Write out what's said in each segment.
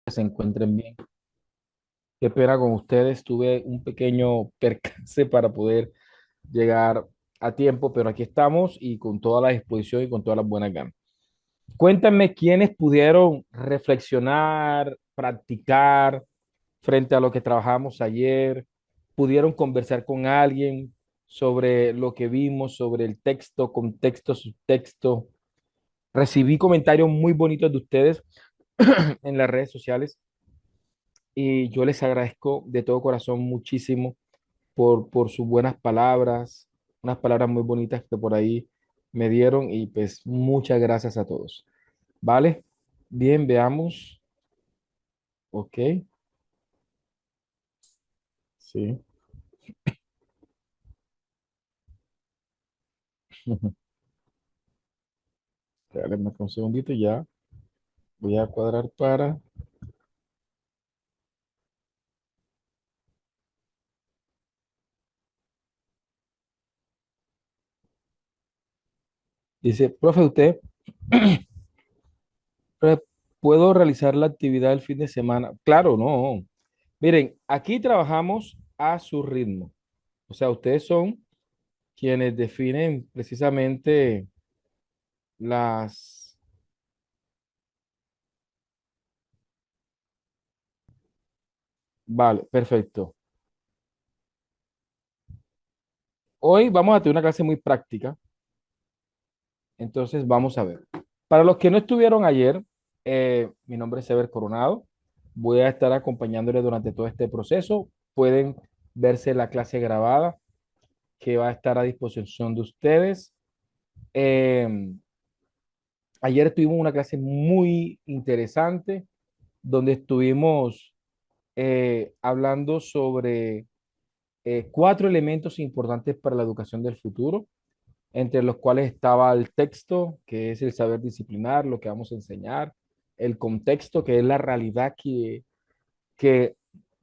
se encuentren bien. Qué pena con ustedes. Tuve un pequeño percance para poder llegar a tiempo, pero aquí estamos y con toda la disposición y con todas las buenas ganas. Cuéntame quiénes pudieron reflexionar, practicar frente a lo que trabajamos ayer, pudieron conversar con alguien sobre lo que vimos, sobre el texto, contexto, subtexto. Recibí comentarios muy bonitos de ustedes en las redes sociales y yo les agradezco de todo corazón muchísimo por sus buenas palabras, unas palabras muy bonitas que por ahí me dieron y pues muchas gracias a todos. ¿Vale? Bien, veamos. Ok, sí. Déjame un segundito y ya. Voy a cuadrar para. Dice, profe, usted, profe, ¿puedo realizar la actividad el fin de semana? Claro, no. Miren, aquí trabajamos a su ritmo. O sea, ustedes son quienes definen precisamente las... Vale, perfecto. Hoy vamos a tener una clase muy práctica, entonces vamos a ver. Para los que no estuvieron ayer, mi nombre es Sever Coronado. Voy a estar acompañándoles durante todo este proceso. Pueden verse la clase grabada que va a estar a disposición de ustedes. Eh, Ayer tuvimos una clase muy interesante donde estuvimos hablando sobre cuatro elementos importantes para la educación del futuro, entre los cuales estaba el texto, que es el saber disciplinar, lo que vamos a enseñar, el contexto, que es la realidad que, que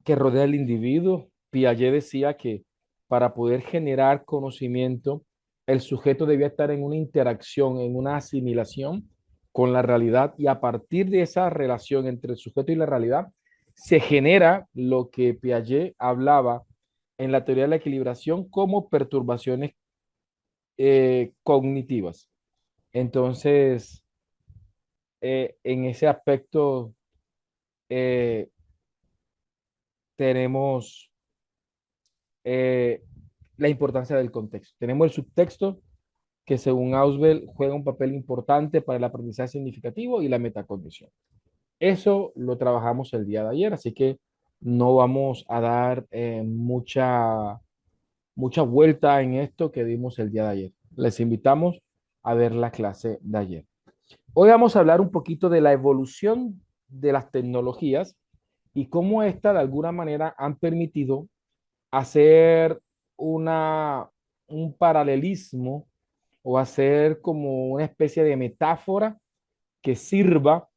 rodea al individuo. Piaget decía que para poder generar conocimiento, el sujeto debía estar en una interacción, en una asimilación con la realidad y a partir de esa relación entre el sujeto y la realidad se genera lo que Piaget hablaba en la teoría de la equilibración como perturbaciones cognitivas. Entonces, en ese aspecto eh, tenemos eh, la importancia del contexto. Tenemos el subtexto que según Auswell juega un papel importante para el aprendizaje significativo y la metacognición. Eso lo trabajamos el día de ayer, así que no vamos a dar mucha vuelta en esto que dimos el día de ayer. Les invitamos a ver la clase de ayer. Hoy vamos a hablar un poquito de la evolución de las tecnologías y cómo éstas de alguna manera han permitido hacer una, un paralelismo o hacer como una especie de metáfora que sirva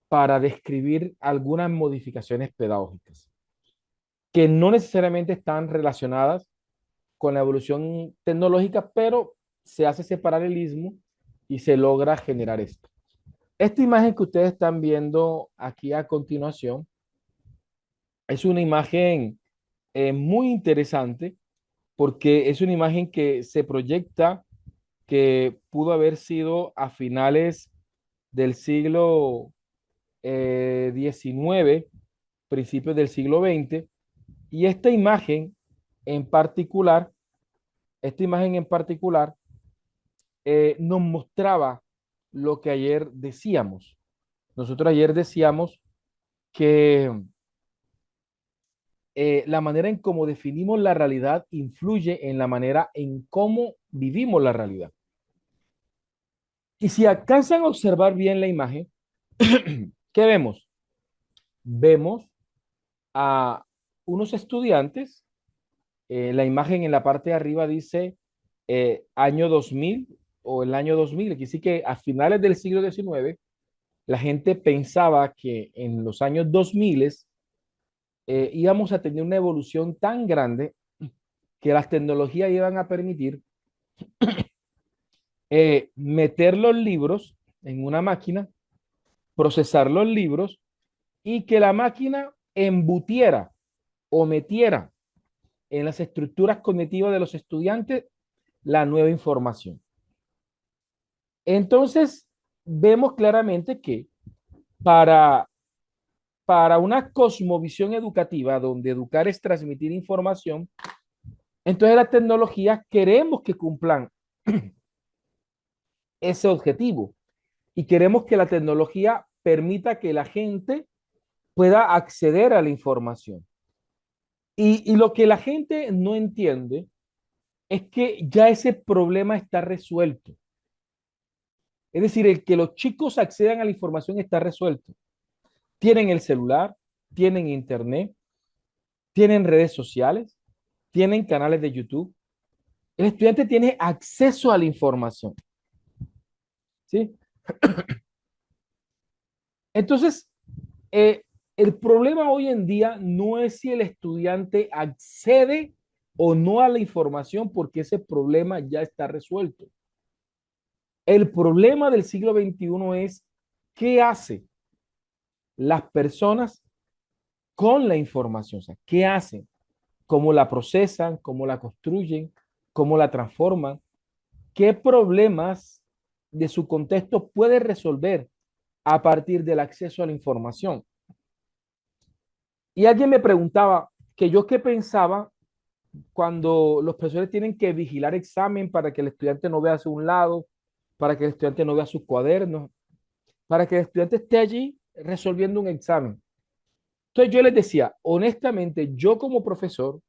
para describir algunas modificaciones pedagógicas que no necesariamente están relacionadas con la evolución tecnológica, pero se hace ese paralelismo y se logra generar esto. Esta imagen que ustedes están viendo aquí a continuación es una imagen muy interesante porque es una imagen que se proyecta que pudo haber sido a finales del siglo XIX, principios del siglo XX, y en particular, esta imagen en particular nos mostraba lo que ayer decíamos. Nosotros ayer decíamos que la manera en cómo definimos la realidad influye en la manera en cómo vivimos la realidad. Y si alcanzan a observar bien la imagen, ¿qué vemos? Vemos a unos estudiantes. La imagen en la parte de arriba dice año 2000 o el año 2000. Aquí sí que a finales del siglo XIX, la gente pensaba que en los años 2000 íbamos a tener una evolución tan grande que las tecnologías iban a permitir meter los libros en una máquina, procesar los libros y que la máquina embutiera o metiera en las estructuras cognitivas de los estudiantes la nueva información. Entonces, vemos claramente que para, para una cosmovisión educativa, donde educar es transmitir información, entonces las tecnologías queremos que cumplan ese objetivo y queremos que la tecnología permita que la gente pueda acceder a la información. Y lo que la gente no entiende es que ya ese problema está resuelto. Es decir, el que los chicos accedan a la información está resuelto. Tienen el celular, tienen internet, tienen redes sociales, tienen canales de YouTube. El estudiante tiene acceso a la información, ¿sí? Entonces, eh, el problema hoy en día no es si el estudiante accede o no a la información, porque ese problema ya está resuelto. El problema del siglo XXI es qué hace las personas con la información, o sea, qué hacen, cómo la procesan, cómo la construyen, cómo la transforman, qué problemas de su contexto puede resolver a partir del acceso a la información. Y alguien me preguntaba que yo qué pensaba cuando los profesores tienen que vigilar examen para que el estudiante no vea hacia un lado, para que el estudiante no vea sus cuadernos, para que el estudiante esté allí resolviendo un examen. Entonces yo les decía, honestamente, yo como profesor,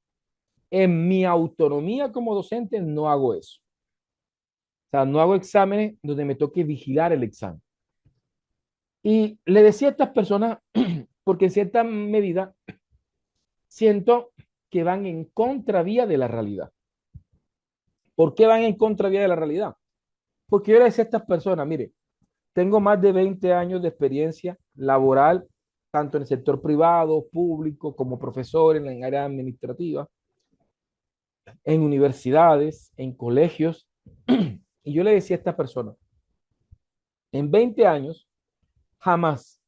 en mi autonomía como docente, no hago eso. O sea, no hago exámenes donde me toque vigilar el examen. Y le decía a estas personas, porque en cierta medida siento que van en contravía de la realidad. ¿Por qué van en contravía de la realidad? Porque yo le decía a estas personas, mire, tengo más de 20 años de experiencia laboral, tanto en el sector privado, público, como profesor en la área administrativa, en universidades, en colegios. Y yo le decía a estas personas, en 20 años, jamás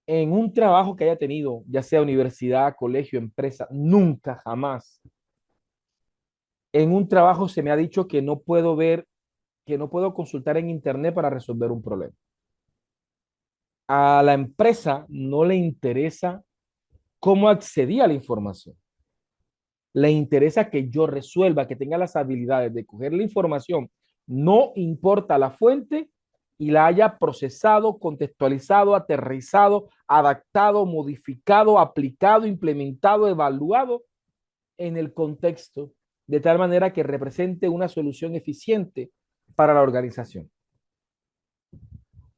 en un trabajo que haya tenido, ya sea universidad, colegio, empresa, nunca, jamás, en un trabajo se me ha dicho que no puedo ver, que no puedo consultar en internet para resolver un problema. A la empresa no le interesa cómo accedí a la información. Le interesa que yo resuelva, que tenga las habilidades de coger la información, no importa la fuente, y la haya procesado, contextualizado, aterrizado, adaptado, modificado, aplicado, implementado, evaluado en el contexto, de tal manera que represente una solución eficiente para la organización.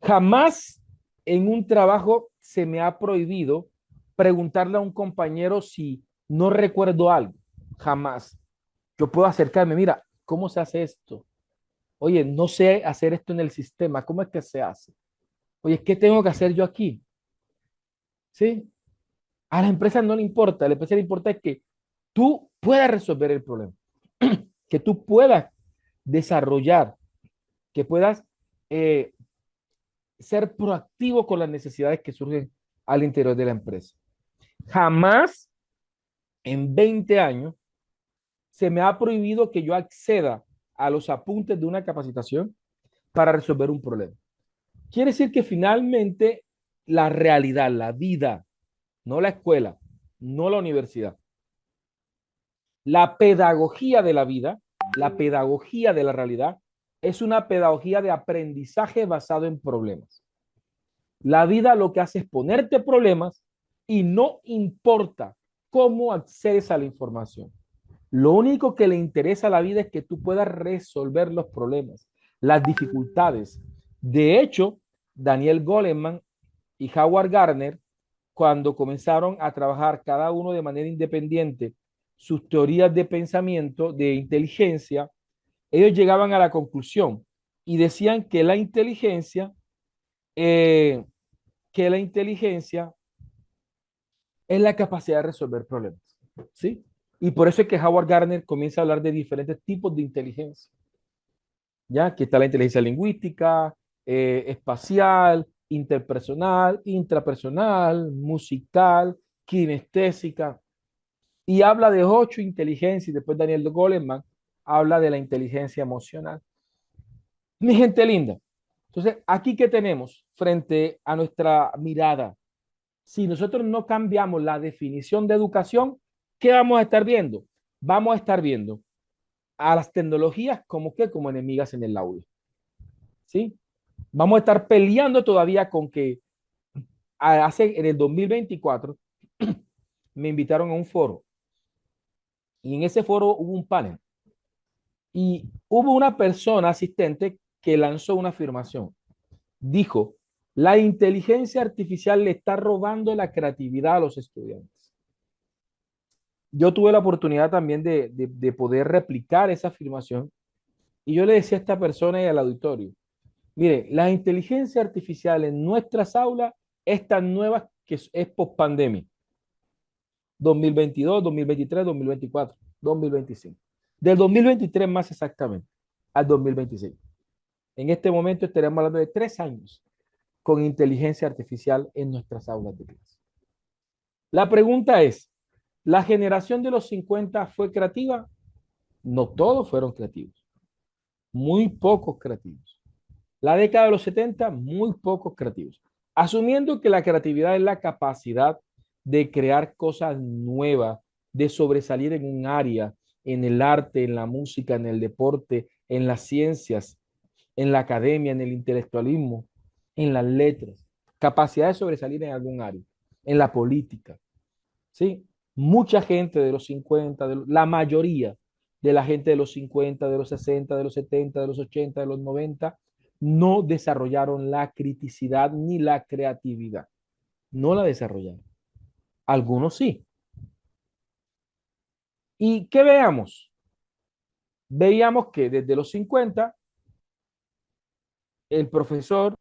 Jamás en un trabajo se me ha prohibido preguntarle a un compañero si no recuerdo algo. Jamás. Yo puedo acercarme, mira, ¿cómo se hace esto? Oye, no sé hacer esto en el sistema, ¿cómo es que se hace? Oye, ¿qué tengo que hacer yo aquí? ¿Sí? A la empresa no le importa, a la empresa le importa es que tú puedas resolver el problema, que tú puedas desarrollar, que puedas eh, ser proactivo con las necesidades que surgen al interior de la empresa. Jamás en 20 años se me ha prohibido que yo acceda a los apuntes de una capacitación para resolver un problema. Quiere decir que finalmente la realidad, la vida, no la escuela, no la universidad, la pedagogía de la vida, la pedagogía de la realidad, es una pedagogía de aprendizaje basado en problemas. La vida lo que hace es ponerte problemas y no importa cómo accedes a la información. Lo único que le interesa a la vida es que tú puedas resolver los problemas, las dificultades. De hecho, Daniel Goleman y Howard Gardner, cuando comenzaron a trabajar cada uno de manera independiente sus teorías de pensamiento, de inteligencia, ellos llegaban a la conclusión y decían eh, que la inteligencia es la capacidad de resolver problemas, ¿sí? Y por eso es que Howard Gardner comienza a hablar de diferentes tipos de inteligencia, ¿ya? Que está la inteligencia lingüística, espacial, interpersonal, intrapersonal, musical, kinestésica, y habla de 8 inteligencias, y después Daniel Goleman habla de la inteligencia emocional. Mi gente linda, entonces, aquí que tenemos frente a nuestra mirada, si nosotros no cambiamos la definición de educación, ¿qué vamos a estar viendo? Vamos a estar viendo a las tecnologías como que como enemigas en el aula, ¿sí? Vamos a estar peleando todavía con que en el 2024 me invitaron a un foro y en ese foro hubo un panel y hubo una persona asistente que lanzó una afirmación. Dijo, la inteligencia artificial le está robando la creatividad a los estudiantes. Yo tuve la oportunidad también de poder replicar esa afirmación y yo le decía a esta persona y al auditorio, mire, la inteligencia artificial en nuestras aulas es tan nueva que es post pandemia. 2022, 2023, 2024, 2025. Del 2023 más exactamente al 2026. En este momento estaremos hablando de 3 años con inteligencia artificial en nuestras aulas de clase. La pregunta es, ¿la generación de los 50 fue creativa? No todos fueron creativos, muy pocos creativos. La década de los 70, muy pocos creativos. Asumiendo que la creatividad es la capacidad de crear cosas nuevas, de sobresalir en un área, en el arte, en la música, en el deporte, en las ciencias, en la academia, en el intelectualismo, en las letras. Capacidad de sobresalir en algún área, en la política. ¿Sí? Mucha gente de los 50, la mayoría de la gente de los 50, de los 60, de los 70, de los 80, de los 90, no desarrollaron la criticidad ni la creatividad. No la desarrollaron. Algunos sí. ¿Y qué veamos? Veíamos que desde los 50, el profesor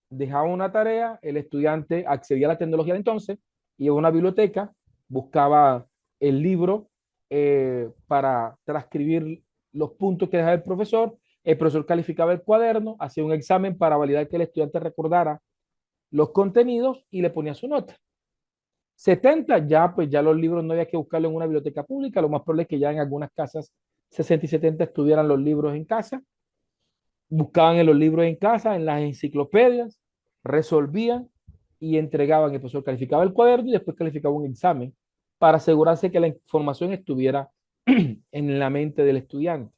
dejaba una tarea, el estudiante accedía a la tecnología de entonces, iba a una biblioteca, buscaba el libro para transcribir los puntos que dejaba el profesor calificaba el cuaderno, hacía un examen para validar que el estudiante recordara los contenidos y le ponía su nota. 70 ya, pues ya los libros no había que buscarlo en una biblioteca pública, lo más probable es que ya en algunas casas 60 y 70 estudiaran los libros en casa, buscaban en los libros en casa, en las enciclopedias, resolvían y entregaban. El profesor calificaba el cuaderno y después calificaba un examen para asegurarse que la información estuviera en la mente del estudiante.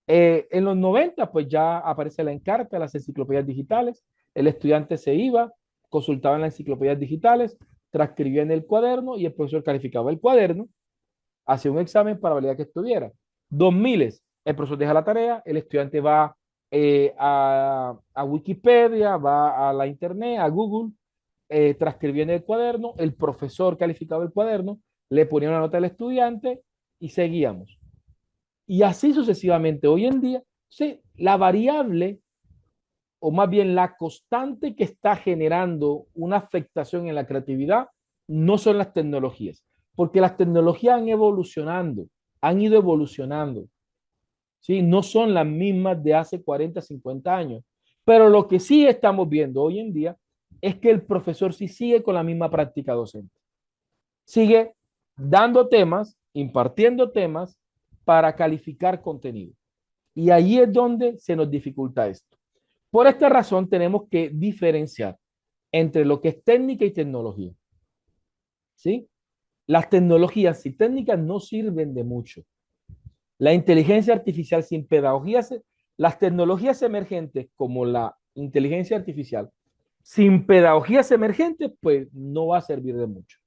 En los 90, pues ya aparece la Encarta, las enciclopedias digitales. El estudiante se iba, consultaba en las enciclopedias digitales, transcribía en el cuaderno y el profesor calificaba el cuaderno, hacía un examen para validar que estuviera. 2000, el profesor deja la tarea, el estudiante va a Wikipedia, va a la internet, a Google, transcribía en el cuaderno, el profesor calificaba el cuaderno, le ponía una nota al estudiante y seguíamos. Y así sucesivamente. Hoy en día, sí, la variable, o más bien la constante que está generando una afectación en la creatividad, no son las tecnologías, porque las tecnologías han ido evolucionando, ¿sí? No son las mismas de hace 40, 50 años. Pero lo que sí estamos viendo hoy en día es que el profesor sí sigue con la misma práctica docente. Sigue dando temas, impartiendo temas para calificar contenido. Y ahí es donde se nos dificulta esto. Por esta razón tenemos que diferenciar entre lo que es técnica y tecnología. ¿Sí? Las tecnologías y técnicas no sirven de mucho. La inteligencia artificial sin pedagogía, las tecnologías emergentes como la inteligencia artificial, sin pedagogías emergentes, pues no va a servir de mucho.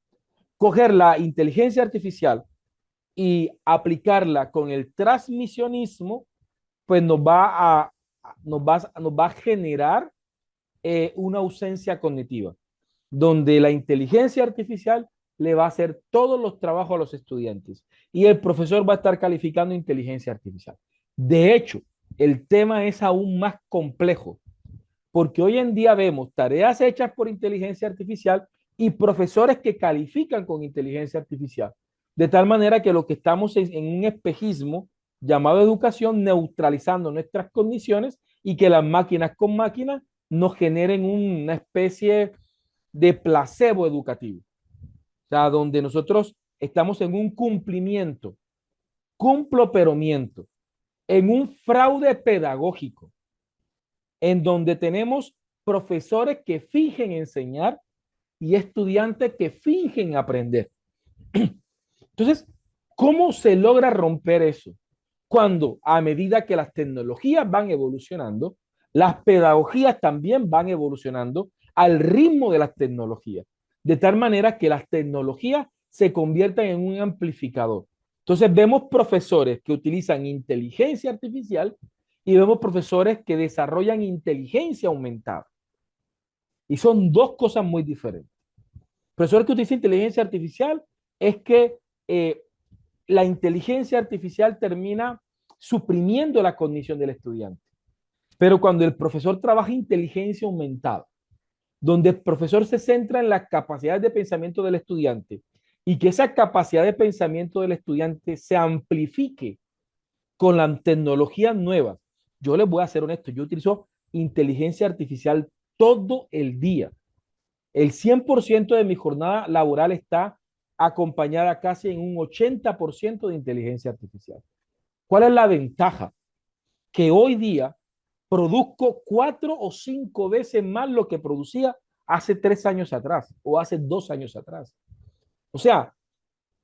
Coger la inteligencia artificial y aplicarla con el transmisionismo, pues nos va a generar una ausencia cognitiva, donde la inteligencia artificial le va a hacer todos los trabajos a los estudiantes y el profesor va a estar calificando inteligencia artificial. De hecho, el tema es aún más complejo, porque hoy en día vemos tareas hechas por inteligencia artificial y profesores que califican con inteligencia artificial, de tal manera que lo que estamos es en un espejismo llamado educación, neutralizando nuestras condiciones y que las máquinas con máquinas nos generen una especie de placebo educativo. O sea, donde nosotros estamos en un cumplimiento, cumplo pero miento, en un fraude pedagógico, en donde tenemos profesores que fingen enseñar y estudiantes que fingen aprender. Entonces, ¿cómo se logra romper eso? Cuando a medida que las tecnologías van evolucionando, las pedagogías también van evolucionando al ritmo de las tecnologías, de tal manera que las tecnologías se conviertan en un amplificador. Entonces vemos profesores que utilizan inteligencia artificial y vemos profesores que desarrollan inteligencia aumentada. Y son dos cosas muy diferentes. El profesor que utiliza inteligencia artificial es que eh, la inteligencia artificial termina suprimiendo la cognición del estudiante. Pero cuando el profesor trabaja inteligencia aumentada, donde el profesor se centra en las capacidades de pensamiento del estudiante y que esa capacidad de pensamiento del estudiante se amplifique con las tecnologías nuevas. Yo les voy a ser honesto, yo utilizo inteligencia artificial todo el día. El 100% de mi jornada laboral está acompañada casi en un 80% de inteligencia artificial. ¿Cuál es la ventaja? Que hoy día produzco 4 o 5 veces más lo que producía hace 3 años atrás o hace 2 años atrás. O sea,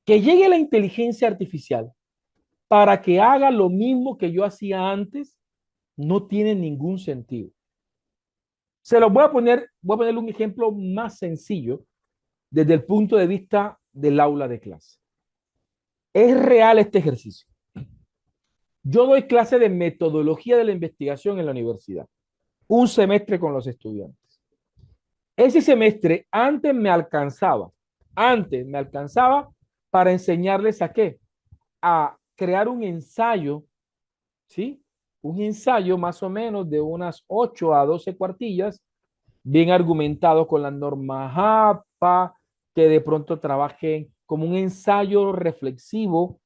que llegue la inteligencia artificial para que haga lo mismo que yo hacía antes, no tiene ningún sentido. Se los voy a poner un ejemplo más sencillo desde el punto de vista del aula de clase. Es real este ejercicio. Yo doy clase de metodología de la investigación en la universidad, un semestre con los estudiantes. Ese semestre antes me alcanzaba para enseñarles a qué, a crear un ensayo, ¿sí? Un ensayo más o menos de unas 8 a 12 cuartillas, bien argumentado con la norma APA, que de pronto trabajen como un ensayo reflexivo,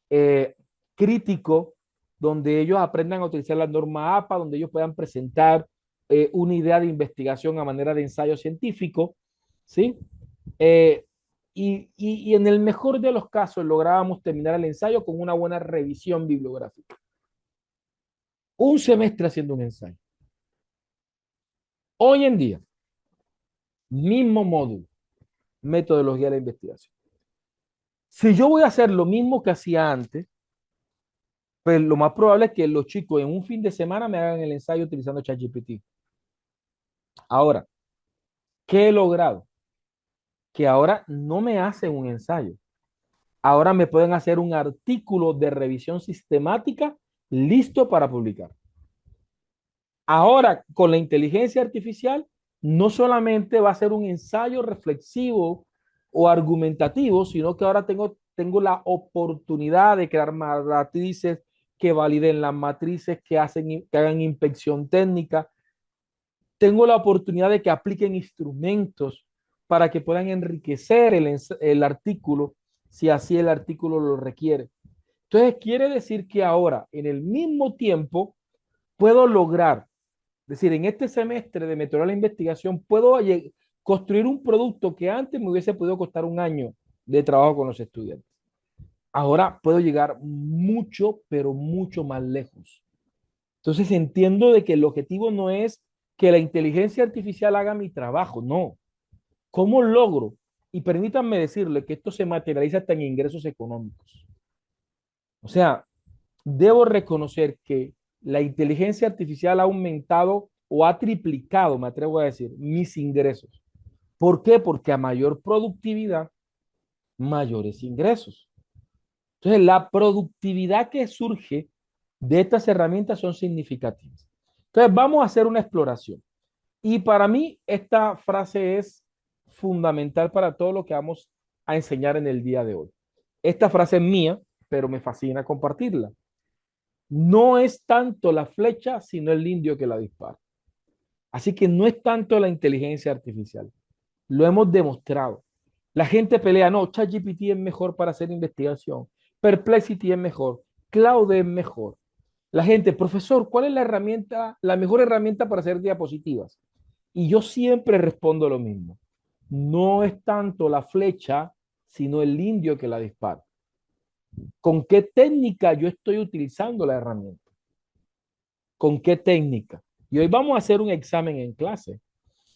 eh, crítico, donde ellos aprendan a utilizar la norma APA, donde ellos puedan presentar una idea de investigación a manera de ensayo científico, ¿sí? Eh, y en el mejor de los casos lográbamos terminar el ensayo con una buena revisión bibliográfica. Un semestre haciendo un ensayo. Hoy en día, mismo módulo, metodología de la investigación. Si yo voy a hacer lo mismo que hacía antes, pues lo más probable es que los chicos en un fin de semana me hagan el ensayo utilizando ChatGPT. Ahora, ¿qué he logrado? Que ahora no me hacen un ensayo. Ahora me pueden hacer un artículo de revisión sistemática listo para publicar. Ahora, con la inteligencia artificial, no solamente va a ser un ensayo reflexivo o argumentativo, sino que ahora tengo la oportunidad de crear matrices que validen las matrices, que hagan inspección técnica. Tengo la oportunidad de que apliquen instrumentos para que puedan enriquecer el artículo, si así el artículo lo requiere. Entonces, quiere decir que ahora, en el mismo tiempo, puedo lograr, es decir, en este semestre de metodología de investigación, puedo construir un producto que antes me hubiese podido costar un año de trabajo con los estudiantes. Ahora puedo llegar mucho, pero mucho más lejos. Entonces entiendo de que el objetivo no es que la inteligencia artificial haga mi trabajo, no. ¿Cómo logro? Y permítanme decirle que esto se materializa hasta en ingresos económicos. O sea, debo reconocer que la inteligencia artificial ha aumentado o ha triplicado, me atrevo a decir, mis ingresos. ¿Por qué? Porque a mayor productividad, mayores ingresos. Entonces, la productividad que surge de estas herramientas son significativas. Entonces, vamos a hacer una exploración. Y para mí, esta frase es fundamental para todo lo que vamos a enseñar en el día de hoy. Esta frase es mía, pero me fascina compartirla. No es tanto la flecha, sino el indio que la dispara. Así que no es tanto la inteligencia artificial. Lo hemos demostrado. La gente pelea, no, ChatGPT es mejor para hacer investigación. Perplexity es mejor. Claude es mejor. La gente, profesor, ¿cuál es la herramienta, la mejor herramienta para hacer diapositivas? Y yo siempre respondo lo mismo. No es tanto la flecha, sino el indio que la dispara. ¿Con qué técnica yo estoy utilizando la herramienta? ¿Con qué técnica? Y hoy vamos a hacer un examen en clase.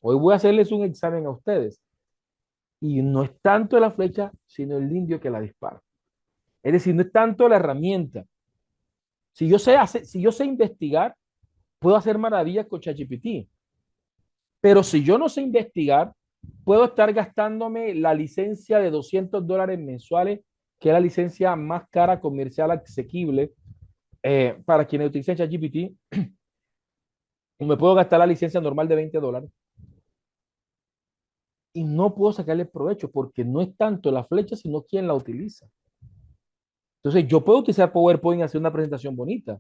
Hoy voy a hacerles un examen a ustedes. Y no es tanto la flecha, sino el indio que la dispara. Es decir, no es tanto la herramienta. Si yo sé investigar, puedo hacer maravillas con ChatGPT. Pero si yo no sé investigar, puedo estar gastándome la licencia de $200 mensuales, que es la licencia más cara comercial asequible para quienes utilizan ChatGPT. Me puedo gastar la licencia normal de $20 y no puedo sacarle provecho porque no es tanto la flecha, sino quién la utiliza. Entonces, yo puedo utilizar PowerPoint y hacer una presentación bonita,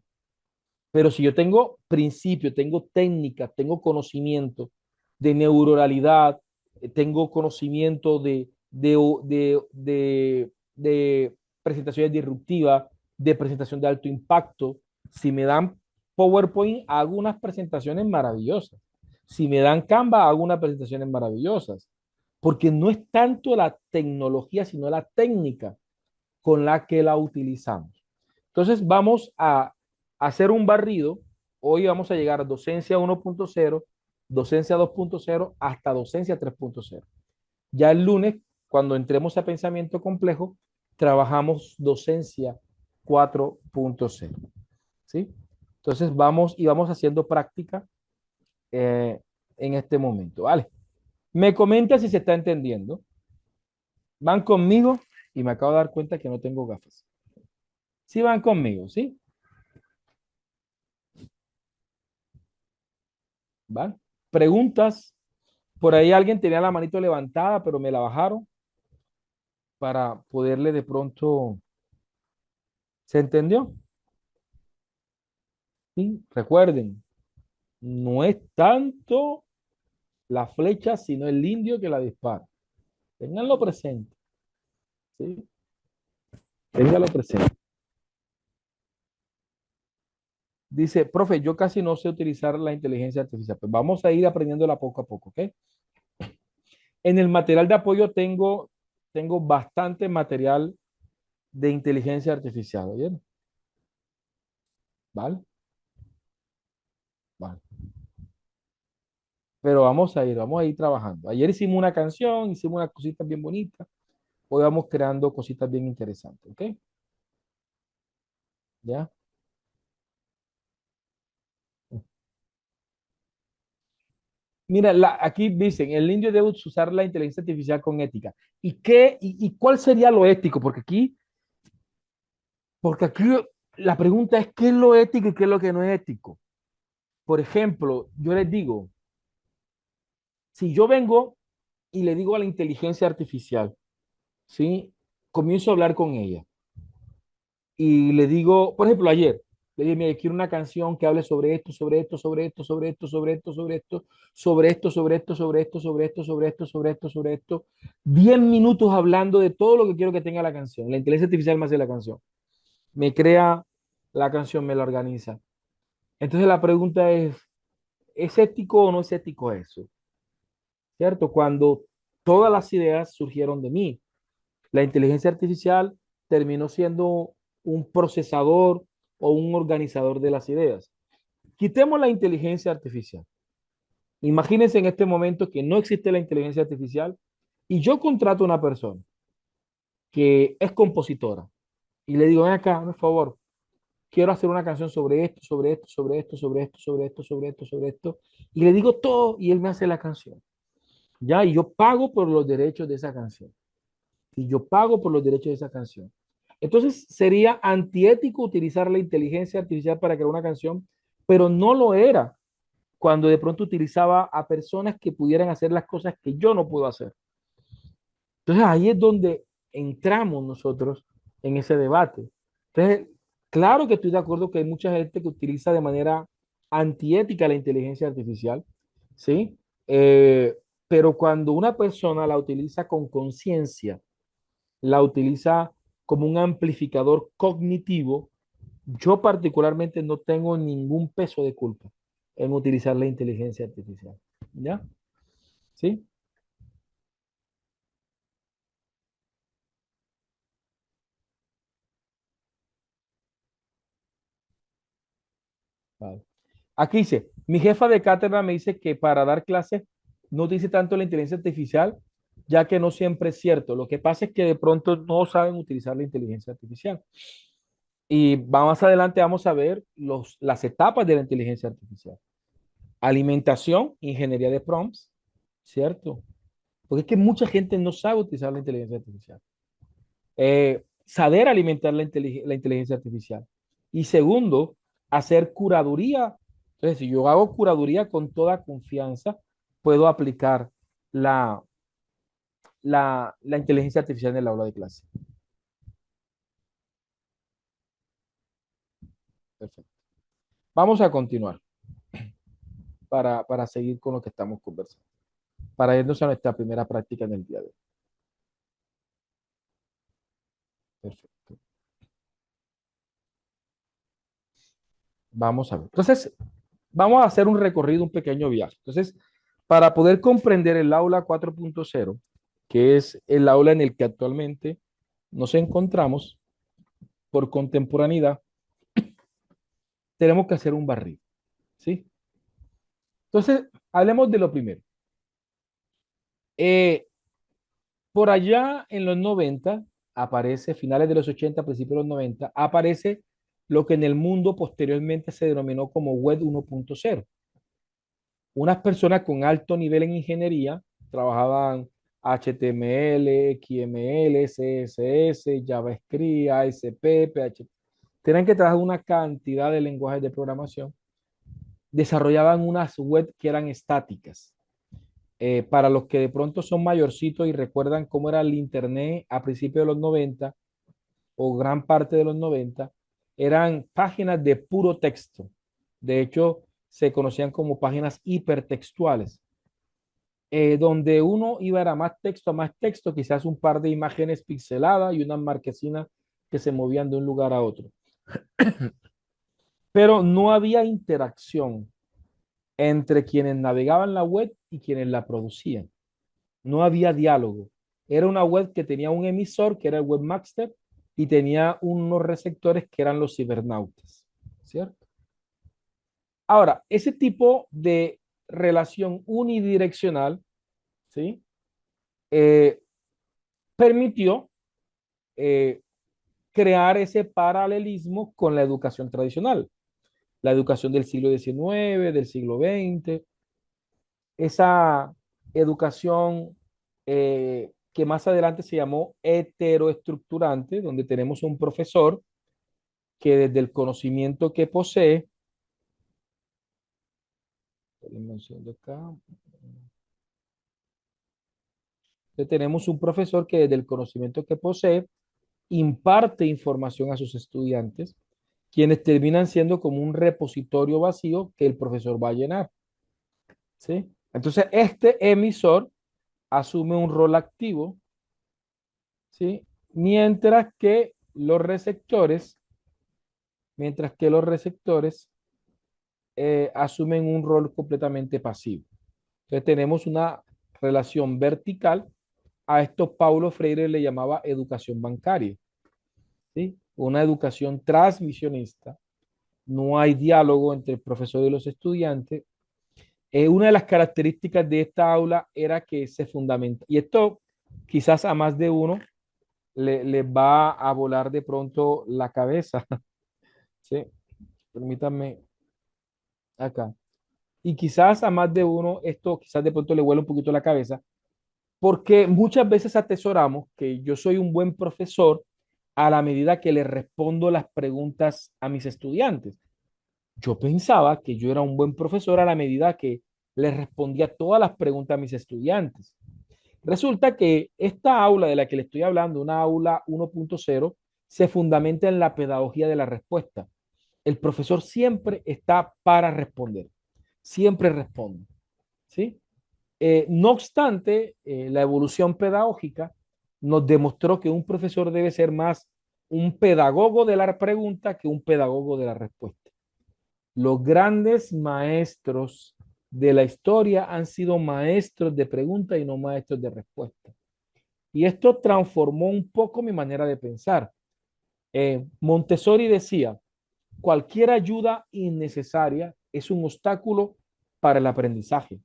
pero si yo tengo principio, tengo técnica, tengo conocimiento de neuroralidad, tengo conocimiento de presentaciones disruptivas, de presentación de alto impacto, si me dan PowerPoint, hago unas presentaciones maravillosas. Si me dan Canva, hago unas presentaciones maravillosas. Porque no es tanto la tecnología, sino la técnica con la que la utilizamos. Entonces vamos a hacer un barrido. Hoy vamos a llegar a docencia 1.0, docencia 2.0 hasta docencia 3.0. Ya el lunes, cuando entremos a pensamiento complejo, trabajamos docencia 4.0. ¿Sí? Entonces vamos haciendo práctica eh, en este momento. ¿Vale? Me comenta si se está entendiendo. Van conmigo y me acabo de dar cuenta que no tengo gafas. Sí van conmigo, ¿sí? ¿Van? Preguntas. Por ahí alguien tenía la manito levantada, pero me la bajaron para poderle de pronto. ¿Se entendió? Sí. Recuerden, no es tanto la flecha, sino el indio que la dispara. Ténganlo presente. ¿Sí? Ténganlo presente. Dice, profe, yo casi no sé utilizar la inteligencia artificial. Pues vamos a ir aprendiéndola poco a poco, ¿ok? En el material de apoyo tengo bastante material de inteligencia artificial, ¿oyeron? ¿Vale? Vale. Pero vamos a ir trabajando. Ayer hicimos una canción, hicimos unas cositas bien bonitas. Hoy vamos creando cositas bien interesantes, ¿ok? ¿Ya? Mira, aquí dicen, el indio debe usar la inteligencia artificial con ética. ¿Y cuál sería lo ético? Porque aquí la pregunta es, ¿qué es lo ético y qué es lo que no es ético? Por ejemplo, yo les digo, si yo vengo y le digo a la inteligencia artificial, ¿sí? Comienzo a hablar con ella y le digo, por ejemplo, ayer, le dije, mira, quiero una canción que hable sobre esto, sobre esto, sobre esto, sobre esto, sobre esto, sobre esto, sobre esto, sobre esto, sobre esto, sobre esto, sobre esto, sobre esto, sobre esto. 10 minutos hablando de todo lo que quiero que tenga la canción. La inteligencia artificial me hace la canción. Me crea la canción, me la organiza. Entonces la pregunta ¿es ético o no es ético eso? ¿Cierto? Cuando todas las ideas surgieron de mí. La inteligencia artificial terminó siendo un procesador o un organizador de las ideas. Quitemos la inteligencia artificial. Imagínense en este momento que no existe la inteligencia artificial y yo contrato a una persona que es compositora y le digo, ven acá, por favor, quiero hacer una canción sobre esto, sobre esto, sobre esto, sobre esto, sobre esto, sobre esto, sobre esto, y le digo todo y él me hace la canción. Ya, y yo pago por los derechos de esa canción. Y yo pago por los derechos de esa canción. Entonces sería antiético utilizar la inteligencia artificial para crear una canción, pero no lo era cuando de pronto utilizaba a personas que pudieran hacer las cosas que yo no puedo hacer. Entonces ahí es donde entramos nosotros en ese debate. Entonces, claro que estoy de acuerdo que hay mucha gente que utiliza de manera antiética la inteligencia artificial, ¿sí? Pero cuando una persona la utiliza con conciencia, la utiliza como un amplificador cognitivo, Yo particularmente no tengo ningún peso de culpa en utilizar la inteligencia artificial. ¿Ya? ¿Sí? Vale. Aquí dice, mi jefa de cátedra me dice que para dar clases no utilice tanto la inteligencia artificial, ya que no siempre es cierto. Lo que pasa es que de pronto no saben utilizar la inteligencia artificial. Y más adelante vamos a ver las etapas de la inteligencia artificial. Alimentación, ingeniería de prompts, ¿cierto? Porque es que mucha gente no sabe utilizar la inteligencia artificial. Saber alimentar la inteligencia artificial. Y segundo, hacer curaduría. Entonces, si yo hago curaduría con toda confianza, puedo aplicar la, la inteligencia artificial en el aula de clase. Perfecto. Vamos a continuar para seguir con lo que estamos conversando, para irnos a nuestra primera práctica en el día de hoy. Perfecto. Vamos a ver. Entonces, vamos a hacer un recorrido, un pequeño viaje. Entonces, para poder comprender el aula 4.0, que es el aula en el que actualmente nos encontramos por contemporaneidad, tenemos que hacer un barrido, ¿sí? Entonces, hablemos de lo primero. Eh, por allá en los 90 aparece, finales de los 80, principios de los 90, aparece lo que en el mundo posteriormente se denominó como Web 1.0. Unas personas con alto nivel en ingeniería trabajaban HTML, XML, CSS, JavaScript, ASP, PHP. Tenían que trabajar una cantidad de lenguajes de programación. Desarrollaban unas web que eran estáticas. Para los que de pronto son mayorcitos y recuerdan cómo era el Internet a principios de los 90 o gran parte de los 90, eran páginas de puro texto. De hecho, se conocían como páginas hipertextuales, donde uno iba a más texto, quizás un par de imágenes pixeladas y unas marquesinas que se movían de un lugar a otro. Pero no había interacción entre quienes navegaban la web y quienes la producían. No había diálogo. Era una web que tenía un emisor, que era el webmaster, y tenía unos receptores que eran los cibernautas, ¿cierto? Ahora, ese tipo de relación unidireccional, ¿sí? Eh, permitió eh, crear ese paralelismo con la educación tradicional, la educación del siglo XIX, del siglo XX, esa educación que más adelante se llamó heteroestructurante, donde tenemos un profesor que desde el conocimiento que posee, tenemos un profesor que desde el conocimiento que posee imparte información a sus estudiantes, quienes terminan siendo como un repositorio vacío que el profesor va a llenar, ¿sí? Entonces, este emisor asume un rol activo, ¿sí? Mientras que los receptores asumen un rol completamente pasivo. Entonces, tenemos una relación vertical. A esto Paulo Freire le llamaba educación bancaria, ¿sí? Una educación transmisionista. No hay diálogo entre el profesor y los estudiantes. Una de las características de esta aula era que se fundamenta, y esto quizás a más de uno le va a volar de pronto la cabeza, ¿sí? Permítanme acá. Y quizás a más de uno esto quizás de pronto le vuela un poquito la cabeza, porque muchas veces atesoramos que yo soy un buen profesor a la medida que le respondo las preguntas a mis estudiantes. Yo pensaba que yo era un buen profesor a la medida que le respondía todas las preguntas a mis estudiantes. Resulta que esta aula de la que le estoy hablando, una aula 1.0, se fundamenta en la pedagogía de la respuesta. El profesor siempre está para responder, siempre responde, ¿sí? No obstante, la evolución pedagógica nos demostró que un profesor debe ser más un pedagogo de la pregunta que un pedagogo de la respuesta. Los grandes maestros de la historia han sido maestros de pregunta y no maestros de respuesta. Y esto transformó un poco mi manera de pensar. Montessori decía, cualquier ayuda innecesaria es un obstáculo para el aprendizaje.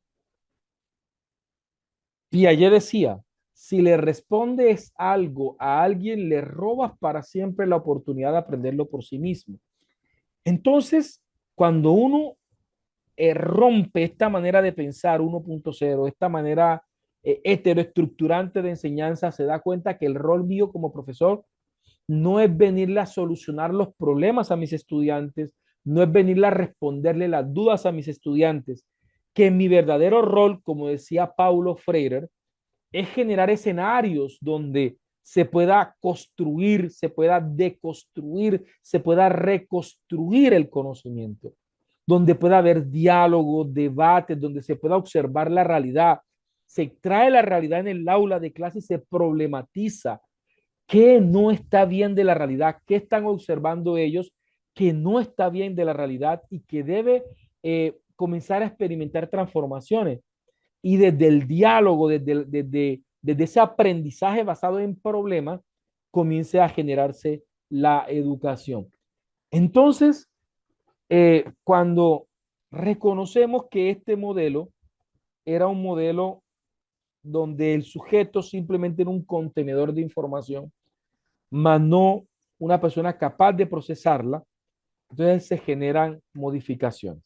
Piaget decía, si le respondes algo a alguien, le robas para siempre la oportunidad de aprenderlo por sí mismo. Entonces, cuando uno rompe esta manera de pensar 1.0, esta manera heteroestructurante de enseñanza, se da cuenta que el rol mío como profesor no es venirle a solucionar los problemas a mis estudiantes, no es venirle a responderle las dudas a mis estudiantes, que mi verdadero rol, como decía Paulo Freire, es generar escenarios donde se pueda construir, se pueda deconstruir, se pueda reconstruir el conocimiento, donde pueda haber diálogo, debate, donde se pueda observar la realidad. Se trae la realidad en el aula de clase y se problematiza qué no está bien de la realidad, qué están observando ellos que no está bien de la realidad y que debe comenzar a experimentar transformaciones. Y desde el diálogo, desde ese aprendizaje basado en problemas, comience a generarse la educación. Entonces, cuando reconocemos que este modelo era un modelo donde el sujeto simplemente era un contenedor de información, más no una persona capaz de procesarla, entonces se generan modificaciones.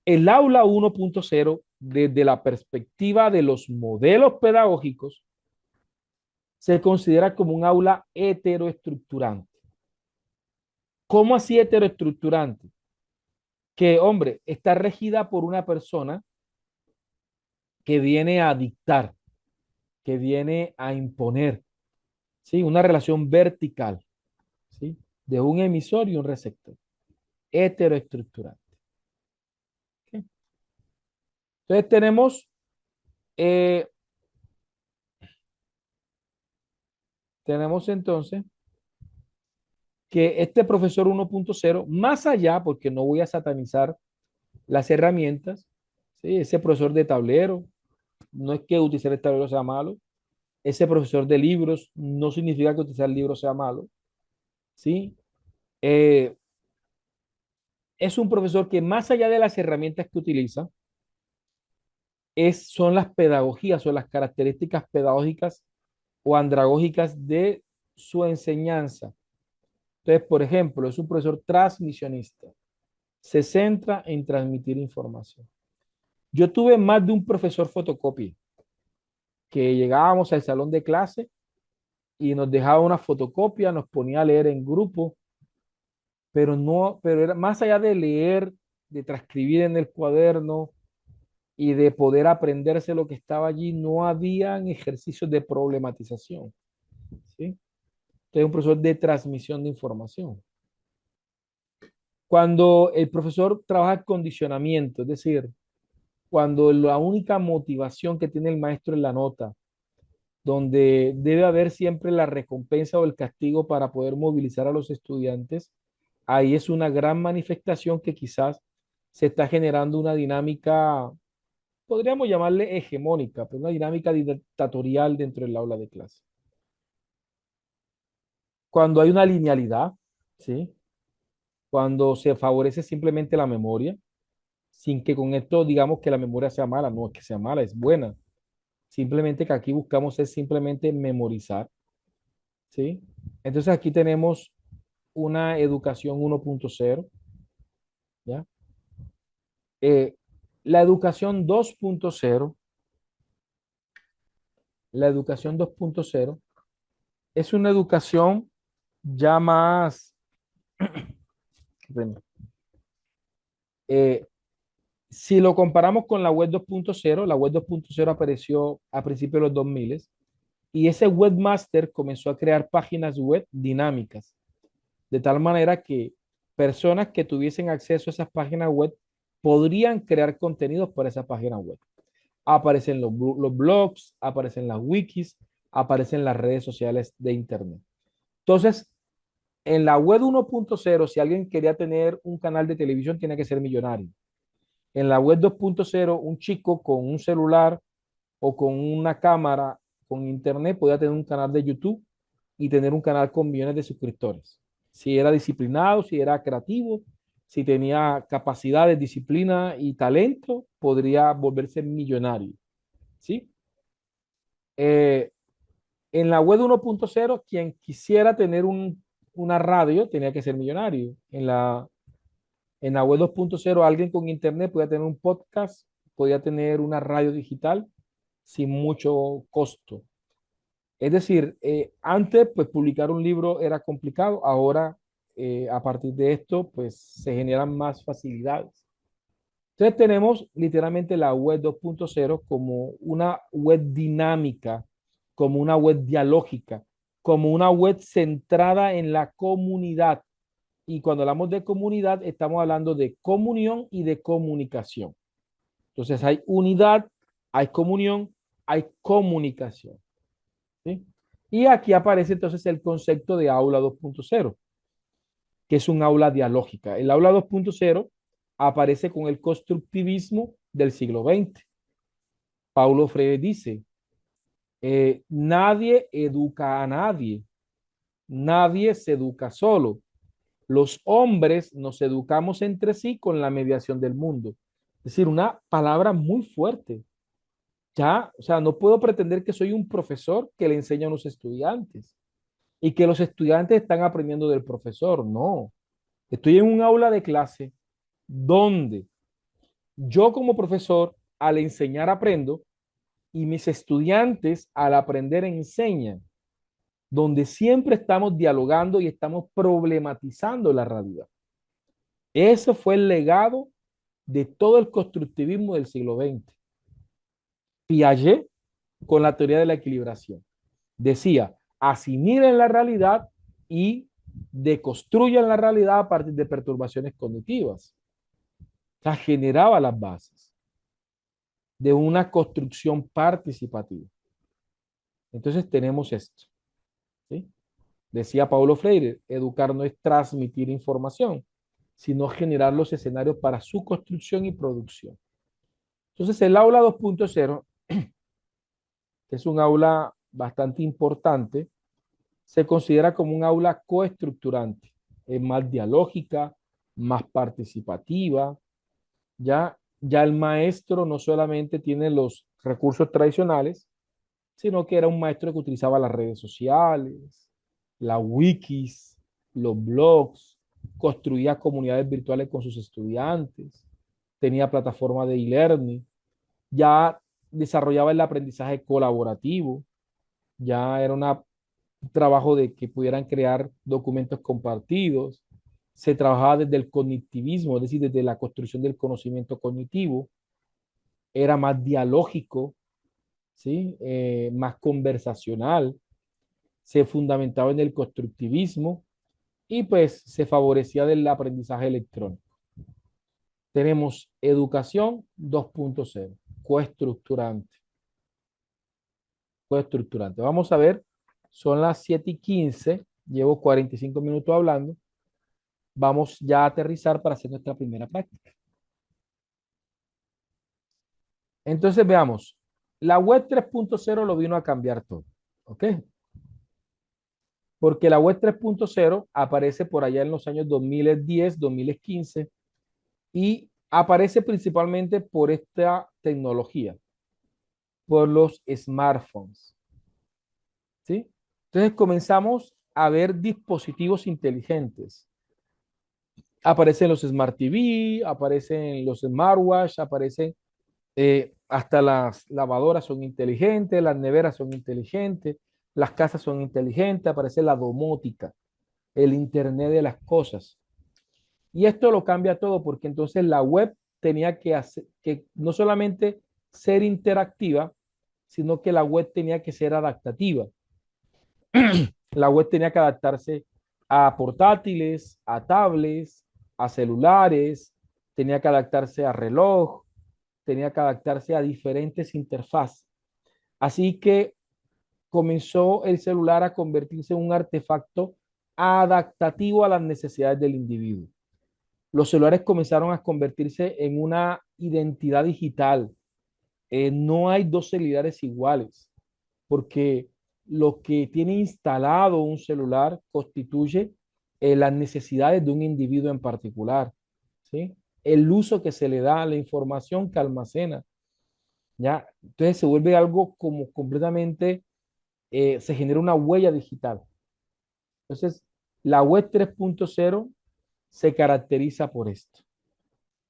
El aula 1.0, desde la perspectiva de los modelos pedagógicos, se considera como un aula heteroestructurante. ¿Cómo así heteroestructurante? Que, hombre, está regida por una persona que viene a dictar, que viene a imponer, ¿sí? Una relación vertical, ¿sí? De un emisor y un receptor. Heteroestructurante. ¿Okay? Entonces eh, tenemos entonces que este profesor 1.0, más allá, porque no voy a satanizar las herramientas, ¿sí? Ese profesor de tablero, no es que utilizar el tablero sea malo, ese profesor de libros no significa que utilizar el libro sea malo, ¿sí? Eh, es un profesor que más allá de las herramientas que utiliza, son las pedagogías o las características pedagógicas o andragógicas de su enseñanza. Entonces, por ejemplo, es un profesor transmisionista. Se centra en transmitir información. Yo tuve más de un profesor fotocopia que llegábamos al salón de clase y nos dejaba una fotocopia, nos ponía a leer en grupo, pero no, pero era más allá de leer, de transcribir en el cuaderno y de poder aprenderse lo que estaba allí, no habían ejercicios de problematización, ¿sí? Entonces, un profesor de transmisión de información. Cuando el profesor trabaja el condicionamiento, es decir, cuando la única motivación que tiene el maestro es la nota, donde debe haber siempre la recompensa o el castigo para poder movilizar a los estudiantes, ahí es una gran manifestación que quizás se está generando una dinámica, podríamos llamarle hegemónica, pero una dinámica dictatorial dentro del aula de clase. Cuando hay una linealidad, ¿sí? Cuando se favorece simplemente la memoria, sin que con esto digamos que la memoria sea mala, no es que sea mala, es buena. Simplemente que aquí buscamos es simplemente memorizar, ¿sí? Entonces aquí tenemos una educación 1.0, ¿ya? Eh, la educación 2.0, la educación 2.0 es una educación ya más, bueno, eh, si lo comparamos con la web 2.0, la web 2.0 apareció a principios de los 2000 y ese webmaster comenzó a crear páginas web dinámicas, de tal manera que personas que tuviesen acceso a esas páginas web podrían crear contenidos para esa página web. Aparecen los blogs, aparecen las wikis, aparecen las redes sociales de Internet. Entonces, En la web 1.0, si alguien quería tener un canal de televisión, tenía que ser millonario. En la web 2.0, un chico con un celular o con una cámara con internet podía tener un canal de YouTube y tener un canal con millones de suscriptores. Si era disciplinado, si era creativo, si tenía capacidades, disciplina y talento, podría volverse millonario. ¿Sí? Eh, en la web 1.0, quien quisiera tener una radio tenía que ser millonario. En la web 2.0, alguien con internet podía tener un podcast, podía tener una radio digital sin mucho costo. Es decir, antes, pues publicar un libro era complicado, ahora, a partir de esto, pues se generan más facilidades. Entonces tenemos literalmente la web 2.0 como una web dinámica, como una web dialógica, como una web centrada en la comunidad. Y cuando hablamos de comunidad, estamos hablando de comunión y de comunicación. Entonces hay unidad, hay comunión, hay comunicación. ¿Sí? Y aquí aparece entonces el concepto de aula 2.0, que es un aula dialógica. El aula 2.0 aparece con el constructivismo del siglo XX. Paulo Freire dice, nadie educa a nadie, nadie se educa solo. Los hombres nos educamos entre sí con la mediación del mundo. Es decir, una palabra muy fuerte. Ya, o sea, no puedo pretender que soy un profesor que le enseña a los estudiantes y que los estudiantes están aprendiendo del profesor. No, estoy en un aula de clase donde yo como profesor al enseñar aprendo y mis estudiantes al aprender enseñan, donde siempre estamos dialogando y estamos problematizando la realidad. Ese fue el legado de todo el constructivismo del siglo XX. Piaget con la teoría de la equilibración. Decía, asimilen la realidad y deconstruyan la realidad a partir de perturbaciones cognitivas. O sea, generaba las bases de una construcción participativa. Entonces tenemos esto. ¿Sí? Decía Paulo Freire, educar no es transmitir información, sino generar los escenarios para su construcción y producción. Entonces el aula 2.0, que es un aula bastante importante, se considera como un aula coestructurante, es más dialógica, más participativa, ya el maestro no solamente tiene los recursos tradicionales, sino que era un maestro que utilizaba las redes sociales, las wikis, los blogs, construía comunidades virtuales con sus estudiantes, tenía plataformas de e-learning, ya desarrollaba el aprendizaje colaborativo, ya era un trabajo de que pudieran crear documentos compartidos, se trabajaba desde el cognitivismo, es decir, desde la construcción del conocimiento cognitivo, era más dialógico, ¿sí? Más conversacional, se fundamentaba en el constructivismo y pues se favorecía del aprendizaje electrónico. Tenemos educación 2.0, coestructurante, coestructurante. Vamos a ver, son las 7:15, llevo 45 minutos hablando, vamos ya a aterrizar para hacer nuestra primera práctica. Entonces veamos, la web 3.0 lo vino a cambiar todo, ¿ok? Porque la web 3.0 aparece por allá en los años 2010, 2015 y aparece principalmente por esta tecnología, por los smartphones, ¿sí? Entonces comenzamos a ver dispositivos inteligentes. Aparecen los Smart TV, aparecen los smartwatch, aparecen hasta las lavadoras son inteligentes, las neveras son inteligentes, las casas son inteligentes, aparece la domótica, el Internet de las cosas. Y esto lo cambia todo porque entonces la web tenía que hacer, que no solamente ser interactiva, sino que la web tenía que ser adaptativa. La web tenía que adaptarse a portátiles, a tablets, a celulares, tenía que adaptarse a reloj, tenía que adaptarse a diferentes interfaces. Así que comenzó el celular a convertirse en un artefacto adaptativo a las necesidades del individuo. Los celulares comenzaron a convertirse en una identidad digital. No hay dos celulares iguales, porque lo que tiene instalado un celular constituye las necesidades de un individuo en particular, ¿sí? El uso que se le da a la información que almacena, ¿ya? Entonces se vuelve algo como completamente, se genera una huella digital. Entonces, la web 3.0 se caracteriza por esto.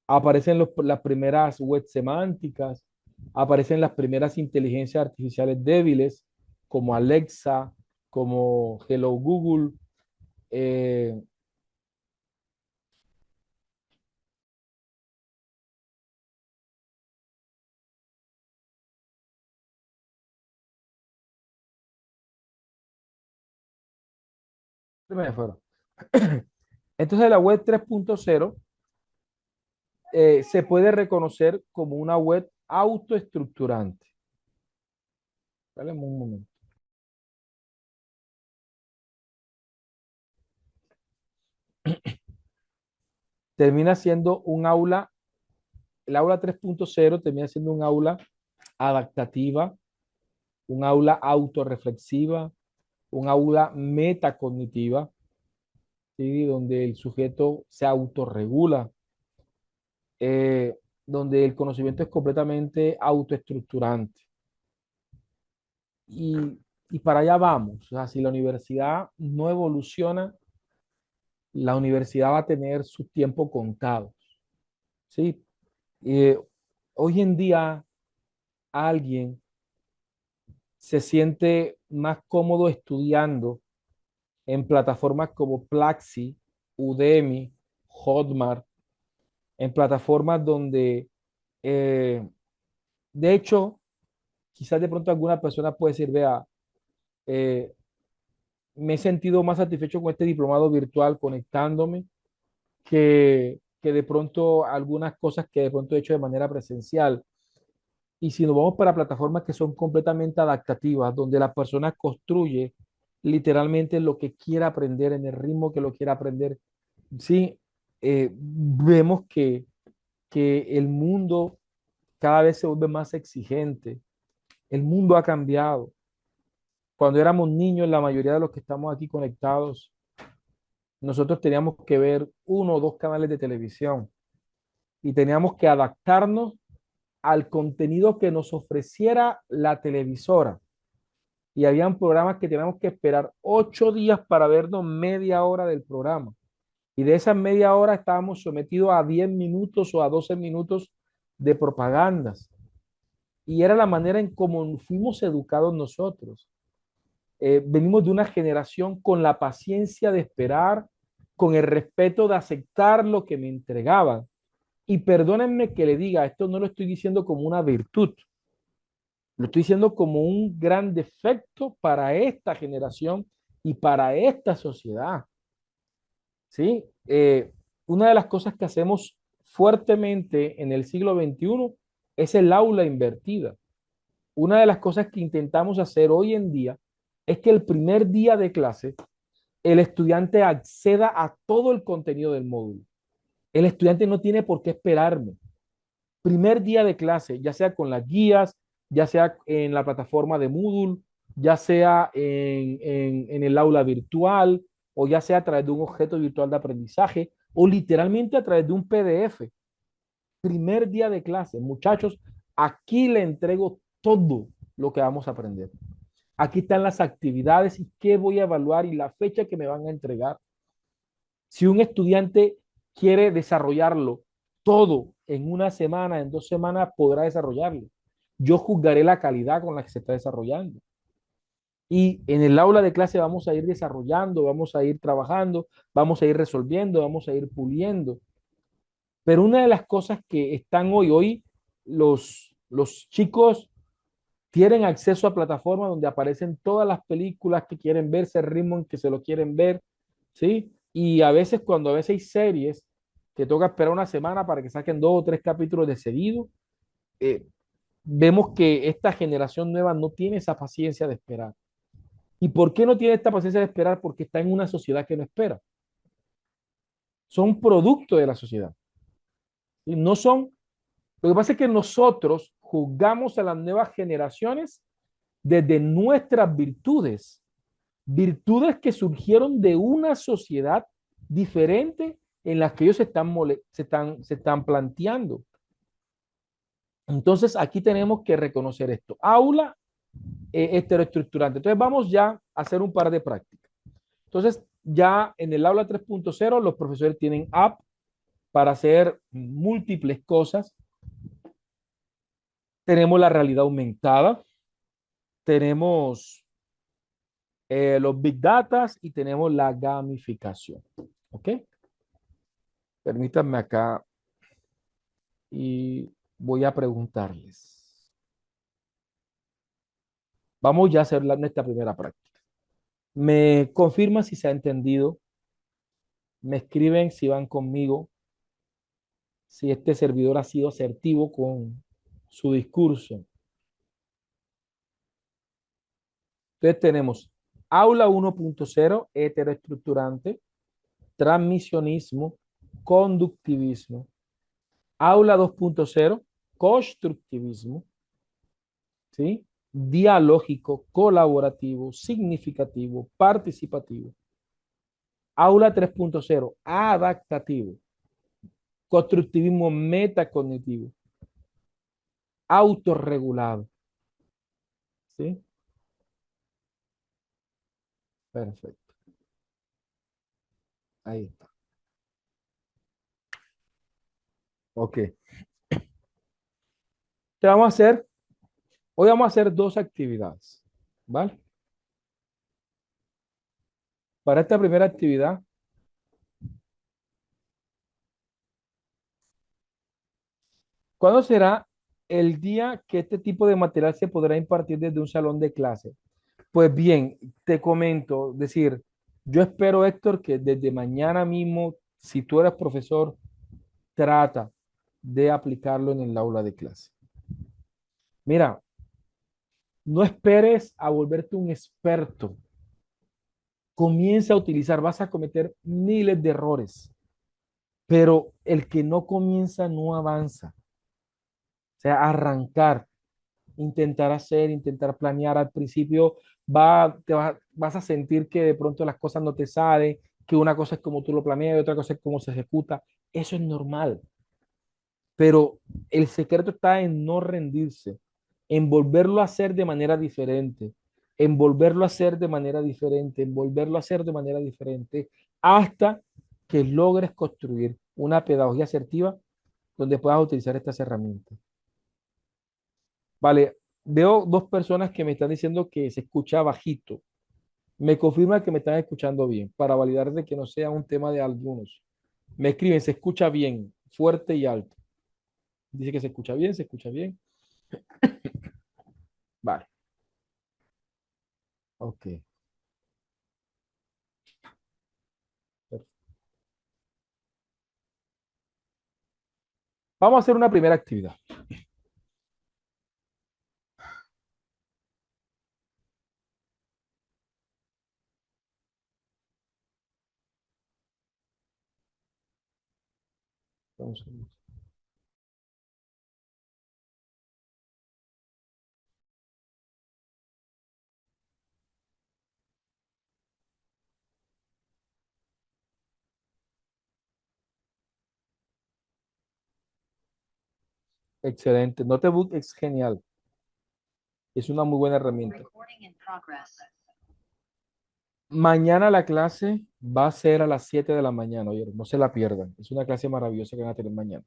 Aparecen las primeras web semánticas, aparecen las primeras inteligencias artificiales débiles, como Alexa, como Hello Google. eh, me fueron. Entonces, la web 3.0 se puede reconocer como una web autoestructurante. Dale un momento. Termina siendo un aula, el aula 3.0 termina siendo un aula adaptativa, un aula autorreflexiva, un aula metacognitiva, ¿sí? Donde el sujeto se autorregula, eh, donde el conocimiento es completamente autoestructurante. Y, y para allá vamos. O sea, si la universidad no evoluciona, la universidad va a tener su tiempo contado, ¿sí? Eh, Hoy en día alguien se siente más cómodo estudiando en plataformas como Platzi, Udemy, Hotmart, en plataformas donde, eh, de hecho, quizás de pronto alguna persona puede decir, vea, eh, me he sentido más satisfecho con este diplomado virtual conectándome que de pronto algunas cosas que de pronto he hecho de manera presencial. Y si nos vamos para plataformas que son completamente adaptativas, donde la persona construye literalmente lo que quiera aprender en el ritmo que lo quiera aprender, sí, vemos que el mundo cada vez se vuelve más exigente. El mundo ha cambiado. Cuando éramos niños, la mayoría de los que estamos aquí conectados, nosotros teníamos que ver uno o dos canales de televisión y teníamos que adaptarnos al contenido que nos ofreciera la televisora. Y habían programas que teníamos que esperar 8 días para vernos media hora del programa. Y de esas media hora estábamos sometidos a 10 minutos o a 12 minutos de propagandas. Y era la manera en cómo fuimos educados nosotros. Venimos de una generación con la paciencia de esperar, con el respeto de aceptar lo que me entregaban. Y perdónenme que le diga, esto no lo estoy diciendo como una virtud, lo estoy diciendo como un gran defecto para esta generación y para esta sociedad. ¿Sí? Una de las cosas que hacemos fuertemente en el siglo XXI es el aula invertida. Una de las cosas que intentamos hacer hoy en día es que el primer día de clase el estudiante acceda a todo el contenido del módulo. El estudiante no tiene por qué esperarme. Primer día de clase, ya sea con las guías, ya sea en la plataforma de Moodle, ya sea en el aula virtual, o ya sea a través de un objeto virtual de aprendizaje, o literalmente a través de un PDF. Primer día de clase, muchachos, aquí le entrego todo lo que vamos a aprender. Aquí están las actividades y qué voy a evaluar y la fecha que me van a entregar. Si un estudiante quiere desarrollarlo todo en una semana, en 2 semanas, podrá desarrollarlo. Yo juzgaré la calidad con la que se está desarrollando. Y en el aula de clase vamos a ir desarrollando, vamos a ir trabajando, vamos a ir resolviendo, vamos a ir puliendo. Pero una de las cosas que están hoy los chicos tienen acceso a plataformas donde aparecen todas las películas que quieren verse, el ritmo en que se lo quieren ver, ¿sí? Y a veces cuando a veces hay series que toca esperar una semana para que saquen 2 o 3 capítulos de seguido, eh, vemos que esta generación nueva no tiene esa paciencia de esperar. ¿Y por qué no tiene esta paciencia de esperar? Porque está en una sociedad que no espera. Son producto de la sociedad. Y no son, lo que pasa es que nosotros juzgamos a las nuevas generaciones desde nuestras virtudes, virtudes que surgieron de una sociedad diferente en la que ellos se están planteando. Entonces, aquí tenemos que reconocer esto. Aula heteroestructurante. Entonces, vamos ya a hacer un par de prácticas. Entonces, ya en el aula 3.0, los profesores tienen app para hacer múltiples cosas. Tenemos la realidad aumentada, tenemos los big data y tenemos la gamificación. ¿Ok? Permítanme acá y voy a preguntarles. Vamos ya a hacer nuestra primera práctica. Me confirman si se ha entendido, me escriben si van conmigo, si este servidor ha sido asertivo con su discurso. Entonces tenemos aula 1.0, heteroestructurante, transmisionismo, conductivismo. Aula 2.0, constructivismo, ¿sí? Dialógico, colaborativo, significativo, participativo. Aula 3.0, adaptativo, constructivismo metacognitivo, autorregulado, ¿sí? Perfecto. Ahí está. Ok. ¿Qué vamos a hacer? Hoy vamos a hacer dos actividades, ¿vale? Para esta primera actividad, ¿cuándo será el día que este tipo de material se podrá impartir desde un salón de clase? Pues bien, te comento, decir, yo espero, Héctor, que desde mañana mismo, si tú eres profesor, trata de aplicarlo en el aula de clase. Mira, no esperes a volverte un experto. Comienza a utilizar, vas a cometer miles de errores, pero el que no comienza no avanza. O sea, arrancar, intentar hacer, intentar planear al principio, vas a sentir que de pronto las cosas no te salen, que una cosa es como tú lo planeas y otra cosa es cómo se ejecuta. Eso es normal, pero el secreto está en no rendirse, en volverlo a hacer de manera diferente, en volverlo a hacer de manera diferente, en volverlo a hacer de manera diferente, hasta que logres construir una pedagogía asertiva donde puedas utilizar estas herramientas. Vale, veo dos personas que me están diciendo que se escucha bajito. Me confirma que me están escuchando bien, para validar de que no sea un tema de algunos. Me escriben, se escucha bien, fuerte y alto. Dice que se escucha bien, se escucha bien. Vale, ok. Perfecto. Vamos a hacer una primera actividad. Vamos a ver. Excelente. Notebook es genial. Es una muy buena herramienta. Mañana la clase va a ser a las 7 de la mañana, oye, no se la pierdan. Es una clase maravillosa que van a tener mañana.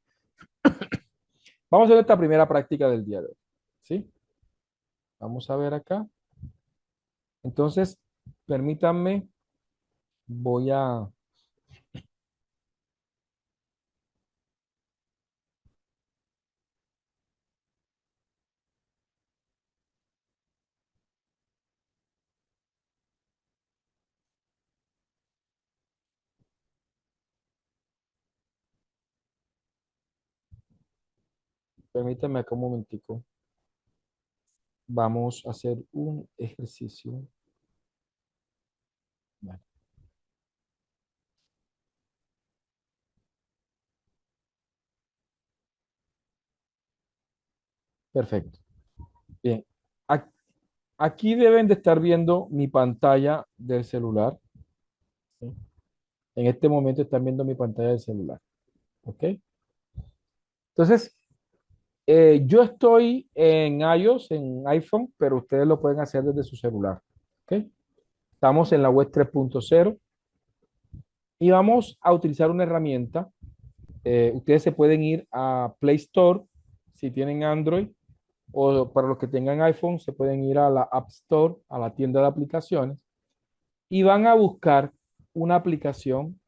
Vamos a hacer esta primera práctica del día de hoy. ¿Sí? Vamos a ver acá. Entonces, permítanme, voy a, permítanme acá un momentico. Vamos a hacer un ejercicio. Vale, perfecto. Bien. Ac- Aquí deben de estar viendo mi pantalla del celular. ¿Sí? En este momento están viendo mi pantalla del celular. ¿Ok? Entonces, yo estoy en iOS, en iPhone, pero ustedes lo pueden hacer desde su celular. ¿Ok? Estamos en la web 3.0 y vamos a utilizar una herramienta. Ustedes se pueden ir a Play Store si tienen Android, o para los que tengan iPhone se pueden ir a la App Store, a la tienda de aplicaciones, y van a buscar una aplicación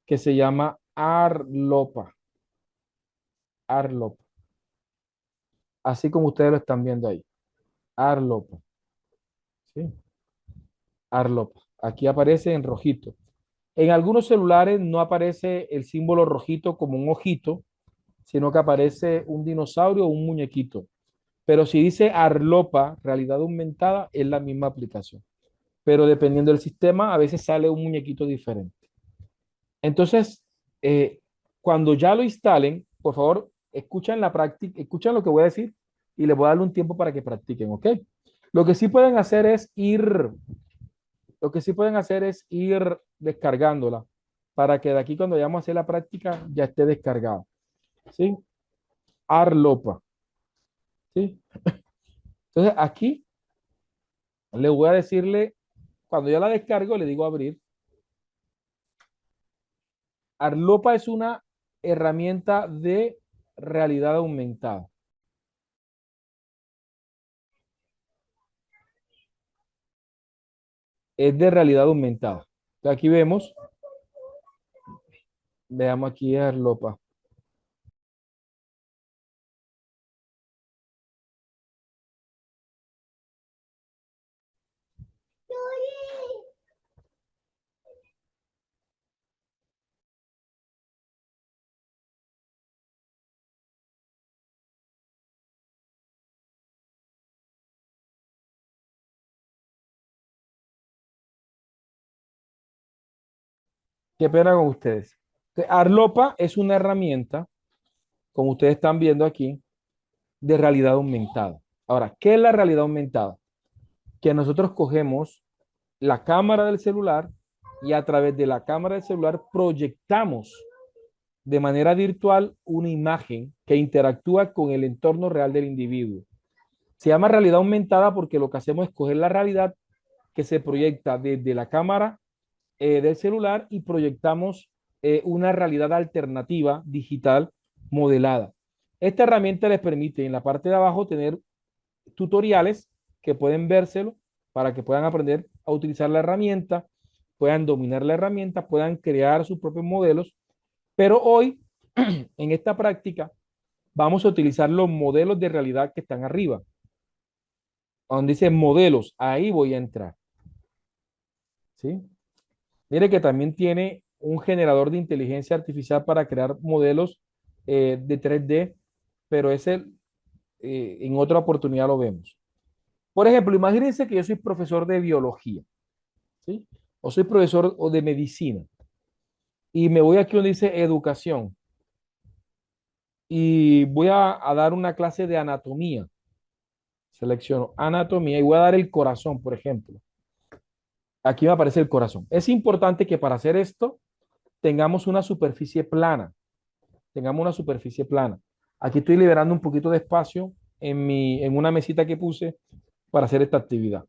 que se llama Arlopa. Arlopa. Así como ustedes lo están viendo ahí. Arlopa. ¿Sí? Arlopa. Aquí aparece en rojito. En algunos celulares no aparece el símbolo rojito como un ojito, sino que aparece un dinosaurio o un muñequito. Pero si dice Arlopa, realidad aumentada, es la misma aplicación. Pero dependiendo del sistema, a veces sale un muñequito diferente. Entonces, eh, cuando ya lo instalen, por favor, escuchen la práctica, escuchen lo que voy a decir y les voy a darle un tiempo para que practiquen, ¿ok? Lo que sí pueden hacer es ir, lo que sí pueden hacer es ir descargándola para que de aquí cuando vayamos a hacer la práctica ya esté descargada, ¿sí? Arlopa, ¿sí? Entonces aquí le voy a decirle, cuando ya la descargo, le digo abrir. Arlopa es una herramienta de realidad aumentada. Es de realidad aumentada. Entonces, aquí vemos, veamos aquí Arlopa. Qué pena con ustedes. Entonces, Arlopa es una herramienta, como ustedes están viendo aquí, de realidad aumentada. Ahora, ¿qué es la realidad aumentada? Que nosotros cogemos la cámara del celular y a través de la cámara del celular proyectamos de manera virtual una imagen que interactúa con el entorno real del individuo. Se llama realidad aumentada porque lo que hacemos es coger la realidad que se proyecta desde la cámara del celular y proyectamos una realidad alternativa digital modelada. Esta herramienta les permite en la parte de abajo tener tutoriales que pueden vérselo para que puedan aprender a utilizar la herramienta, puedan dominar la herramienta, puedan crear sus propios modelos. Pero hoy, en esta práctica, vamos a utilizar los modelos de realidad que están arriba. Donde dice modelos, ahí voy a entrar. ¿Sí? Mire que también tiene un generador de inteligencia artificial para crear modelos de 3D, pero ese en otra oportunidad lo vemos. Por ejemplo, imagínense que yo soy profesor de biología, ¿sí? O soy profesor o de medicina y me voy aquí donde dice educación y voy a dar una clase de anatomía. Selecciono anatomía y voy a dar el corazón, por ejemplo. Aquí me aparece el corazón. Es importante que para hacer esto tengamos una superficie plana. Tengamos una superficie plana. Aquí estoy liberando un poquito de espacio en una mesita que puse para hacer esta actividad.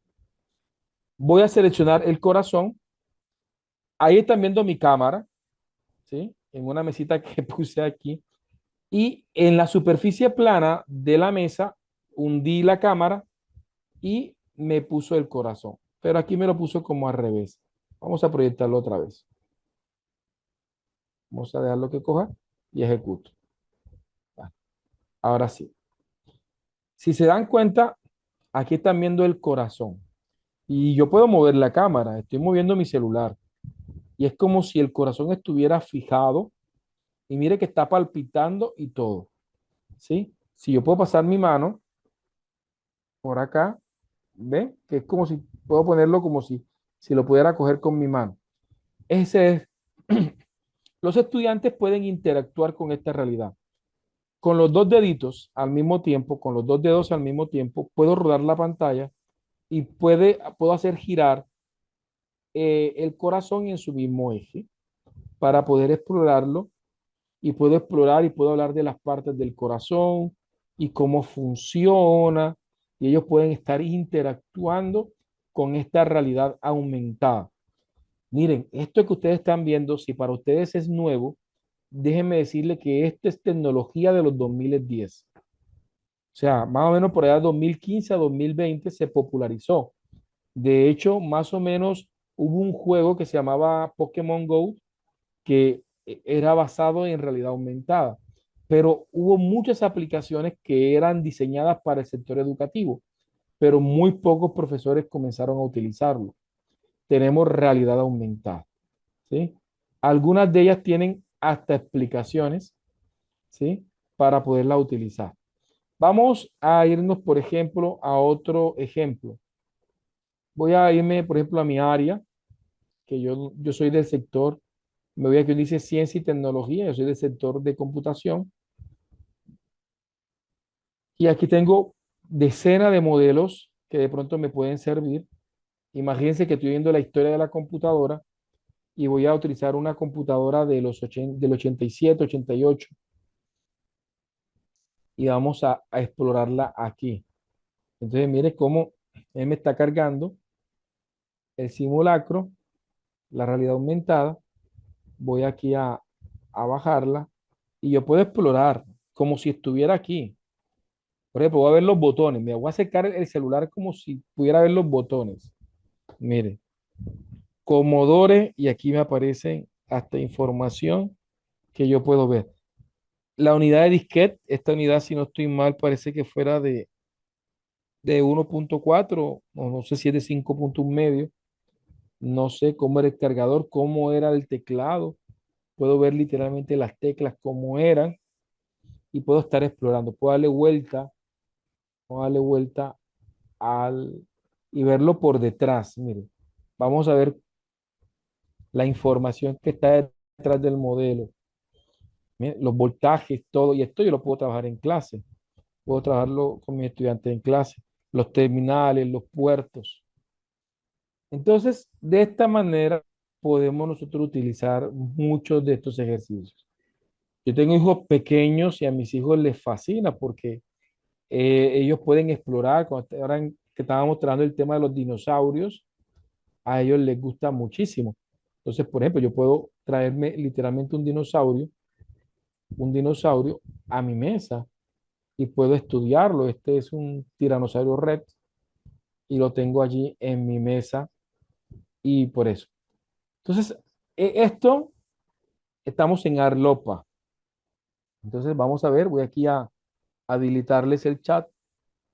Voy a seleccionar el corazón. Ahí están viendo mi cámara, ¿sí? En una mesita que puse aquí. Y en la superficie plana de la mesa hundí la cámara y me puso el corazón. Pero aquí me lo puso como al revés. Vamos a proyectarlo otra vez. Vamos a dejarlo que coja y ejecuto. Ahora sí. Si se dan cuenta, aquí están viendo el corazón. Y yo puedo mover la cámara, estoy moviendo mi celular. Y es como si el corazón estuviera fijado. Y mire que está palpitando y todo. ¿Sí? Si yo puedo pasar mi mano por acá, ¿ve? Que es como si puedo ponerlo como si si lo pudiera coger con mi mano. Ese es, los estudiantes pueden interactuar con esta realidad. Con los dos deditos al mismo tiempo, con los dos dedos al mismo tiempo, puedo rodar la pantalla y puedo hacer girar el corazón en su mismo eje para poder explorarlo y puedo explorar y puedo hablar de las partes del corazón y cómo funciona y ellos pueden estar interactuando con esta realidad aumentada. Miren, esto que ustedes están viendo, si para ustedes es nuevo, déjenme decirle que esto es tecnología de los 2010. O sea, más o menos por allá 2015 a 2020 se popularizó. De hecho, más o menos hubo un juego que se llamaba Pokémon Go que era basado en realidad aumentada, pero hubo muchas aplicaciones que eran diseñadas para el sector educativo, pero muy pocos profesores comenzaron a utilizarlo. Tenemos realidad aumentada, ¿sí? Algunas de ellas tienen hasta explicaciones, ¿sí? Para poderla utilizar. Vamos a irnos, por ejemplo, a otro ejemplo. Voy a irme, por ejemplo, a mi área, que yo soy del sector, me voy aquí donde dice ciencia y tecnología, yo soy del sector de computación, y aquí tengo decenas de modelos que de pronto me pueden servir. Imagínense que estoy viendo la historia de la computadora y voy a utilizar una computadora de del 87, 88 y vamos a explorarla aquí. Entonces, mire cómo él me está cargando el simulacro, la realidad aumentada. Voy aquí a bajarla y yo puedo explorar como si estuviera aquí. Por ejemplo, voy a ver los botones. Me voy a acercar el celular como si pudiera ver los botones. Mire, Commodore y aquí me aparece hasta información que yo puedo ver. La unidad de disquete, esta unidad, si no estoy mal, parece que fuera de 1.4 o no sé si es de 5.1 medio. No sé cómo era el cargador, cómo era el teclado. Puedo ver literalmente las teclas, cómo eran y puedo estar explorando. Puedo darle vuelta al y verlo por detrás. Mire, vamos a ver la información que está detrás del modelo. Mire, los voltajes, todo. Y esto yo lo puedo trabajar en clase. Puedo trabajarlo con mis estudiantes en clase. Los terminales, los puertos. Entonces, de esta manera podemos nosotros utilizar muchos de estos ejercicios. Yo tengo hijos pequeños y a mis hijos les fascina porque ellos pueden explorar. Ahora que estábamos tratando el tema de los dinosaurios, a ellos les gusta muchísimo. Entonces, por ejemplo, yo puedo traerme literalmente un dinosaurio a mi mesa y puedo estudiarlo. Este es un tiranosaurio Rex y lo tengo allí en mi mesa y por eso. Entonces, esto estamos en Arlopa. Entonces, vamos a ver, voy aquí a habilitarles el chat.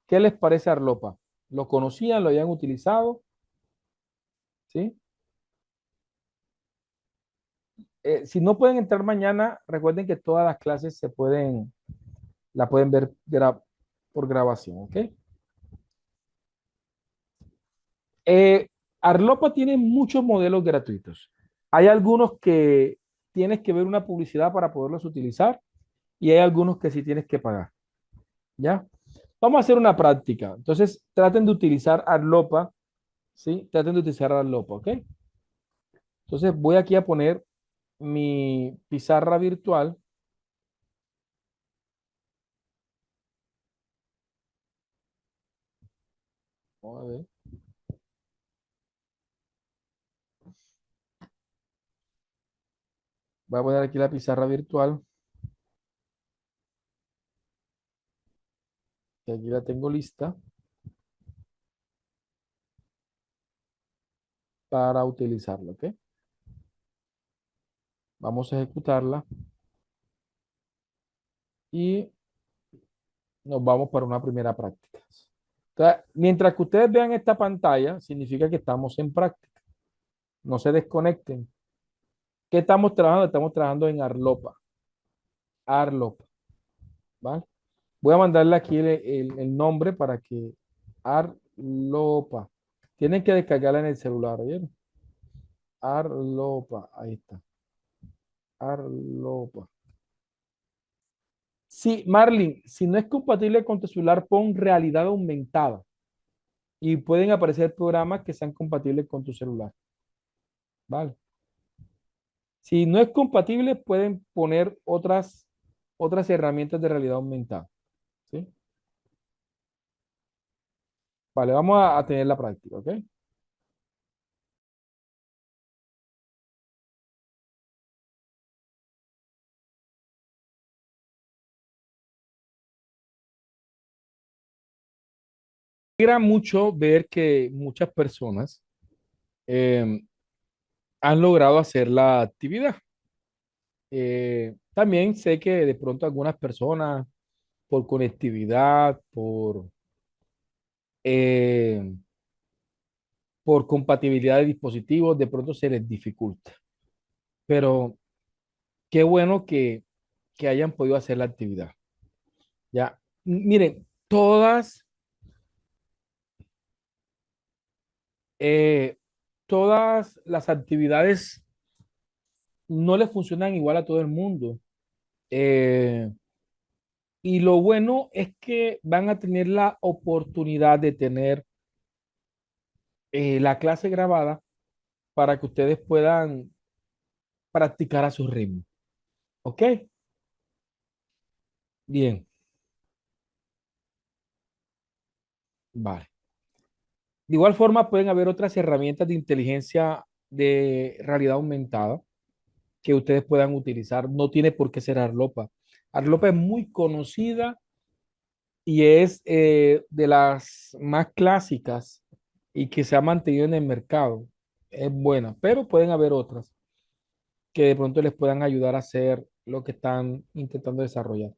¿Qué les parece Arlopa? ¿Lo conocían? ¿Lo habían utilizado? ¿Sí? Si no pueden entrar mañana, recuerden que todas las clases la pueden ver por grabación, ¿ok? Eh, Arlopa tiene muchos modelos gratuitos. Hay algunos que tienes que ver una publicidad para poderlos utilizar y hay algunos que sí tienes que pagar, ¿ya? Vamos a hacer una práctica. Entonces, traten de utilizar Arlopa, ¿sí? Traten de utilizar Arlopa, ¿ok? Entonces, voy aquí a poner mi pizarra virtual. Vamos a ver. Voy a poner aquí la pizarra virtual, que aquí la tengo lista para utilizarla, ¿ok? Vamos a ejecutarla y nos vamos para una primera práctica. Entonces, mientras que ustedes vean esta pantalla, significa que estamos en práctica. No se desconecten. ¿Qué estamos trabajando? Estamos trabajando en Arlopa. Arlopa, ¿vale? Voy a mandarle aquí el nombre para que Arlopa. Tienen que descargarla en el celular, ¿oyeron? Arlopa, ahí está. Arlopa. Sí, Marlin, si no es compatible con tu celular, pon realidad aumentada y pueden aparecer programas que sean compatibles con tu celular, ¿vale? Si no es compatible, pueden poner otras herramientas de realidad aumentada, ¿sí? Vale, vamos a tener la práctica, ¿ok? Me alegra mucho ver que muchas personas eh, han logrado hacer la actividad. También sé que de pronto algunas personas, por conectividad, eh, por compatibilidad de dispositivos, de pronto se les dificulta. Pero qué bueno que hayan podido hacer la actividad. Ya, miren, eh, todas las actividades no le funcionan igual a todo el mundo. Eh, y lo bueno es que van a tener la oportunidad de tener la clase grabada para que ustedes puedan practicar a su ritmo. ¿Ok? Bien, vale. De igual forma, pueden haber otras herramientas de inteligencia de realidad aumentada que ustedes puedan utilizar. No tiene por qué ser Arlopa. Arlopa es muy conocida y es de las más clásicas y que se ha mantenido en el mercado. Es buena, pero pueden haber otras que de pronto les puedan ayudar a hacer lo que están intentando desarrollar.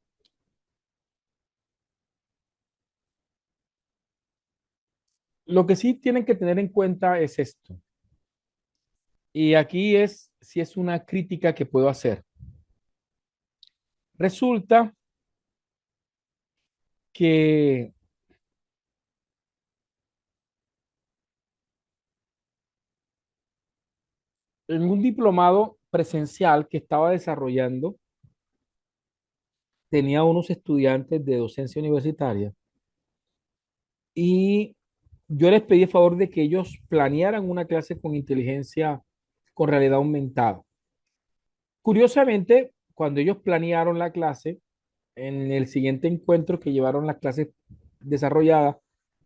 Lo que sí tienen que tener en cuenta es esto. Y aquí es, si es una crítica que puedo hacer. Resulta que en un diplomado presencial que estaba desarrollando, tenía unos estudiantes de docencia universitaria y yo les pedí el favor de que ellos planearan una clase con inteligencia, con realidad aumentada. Curiosamente, cuando ellos planearon la clase, en el siguiente encuentro que llevaron las clases desarrolladas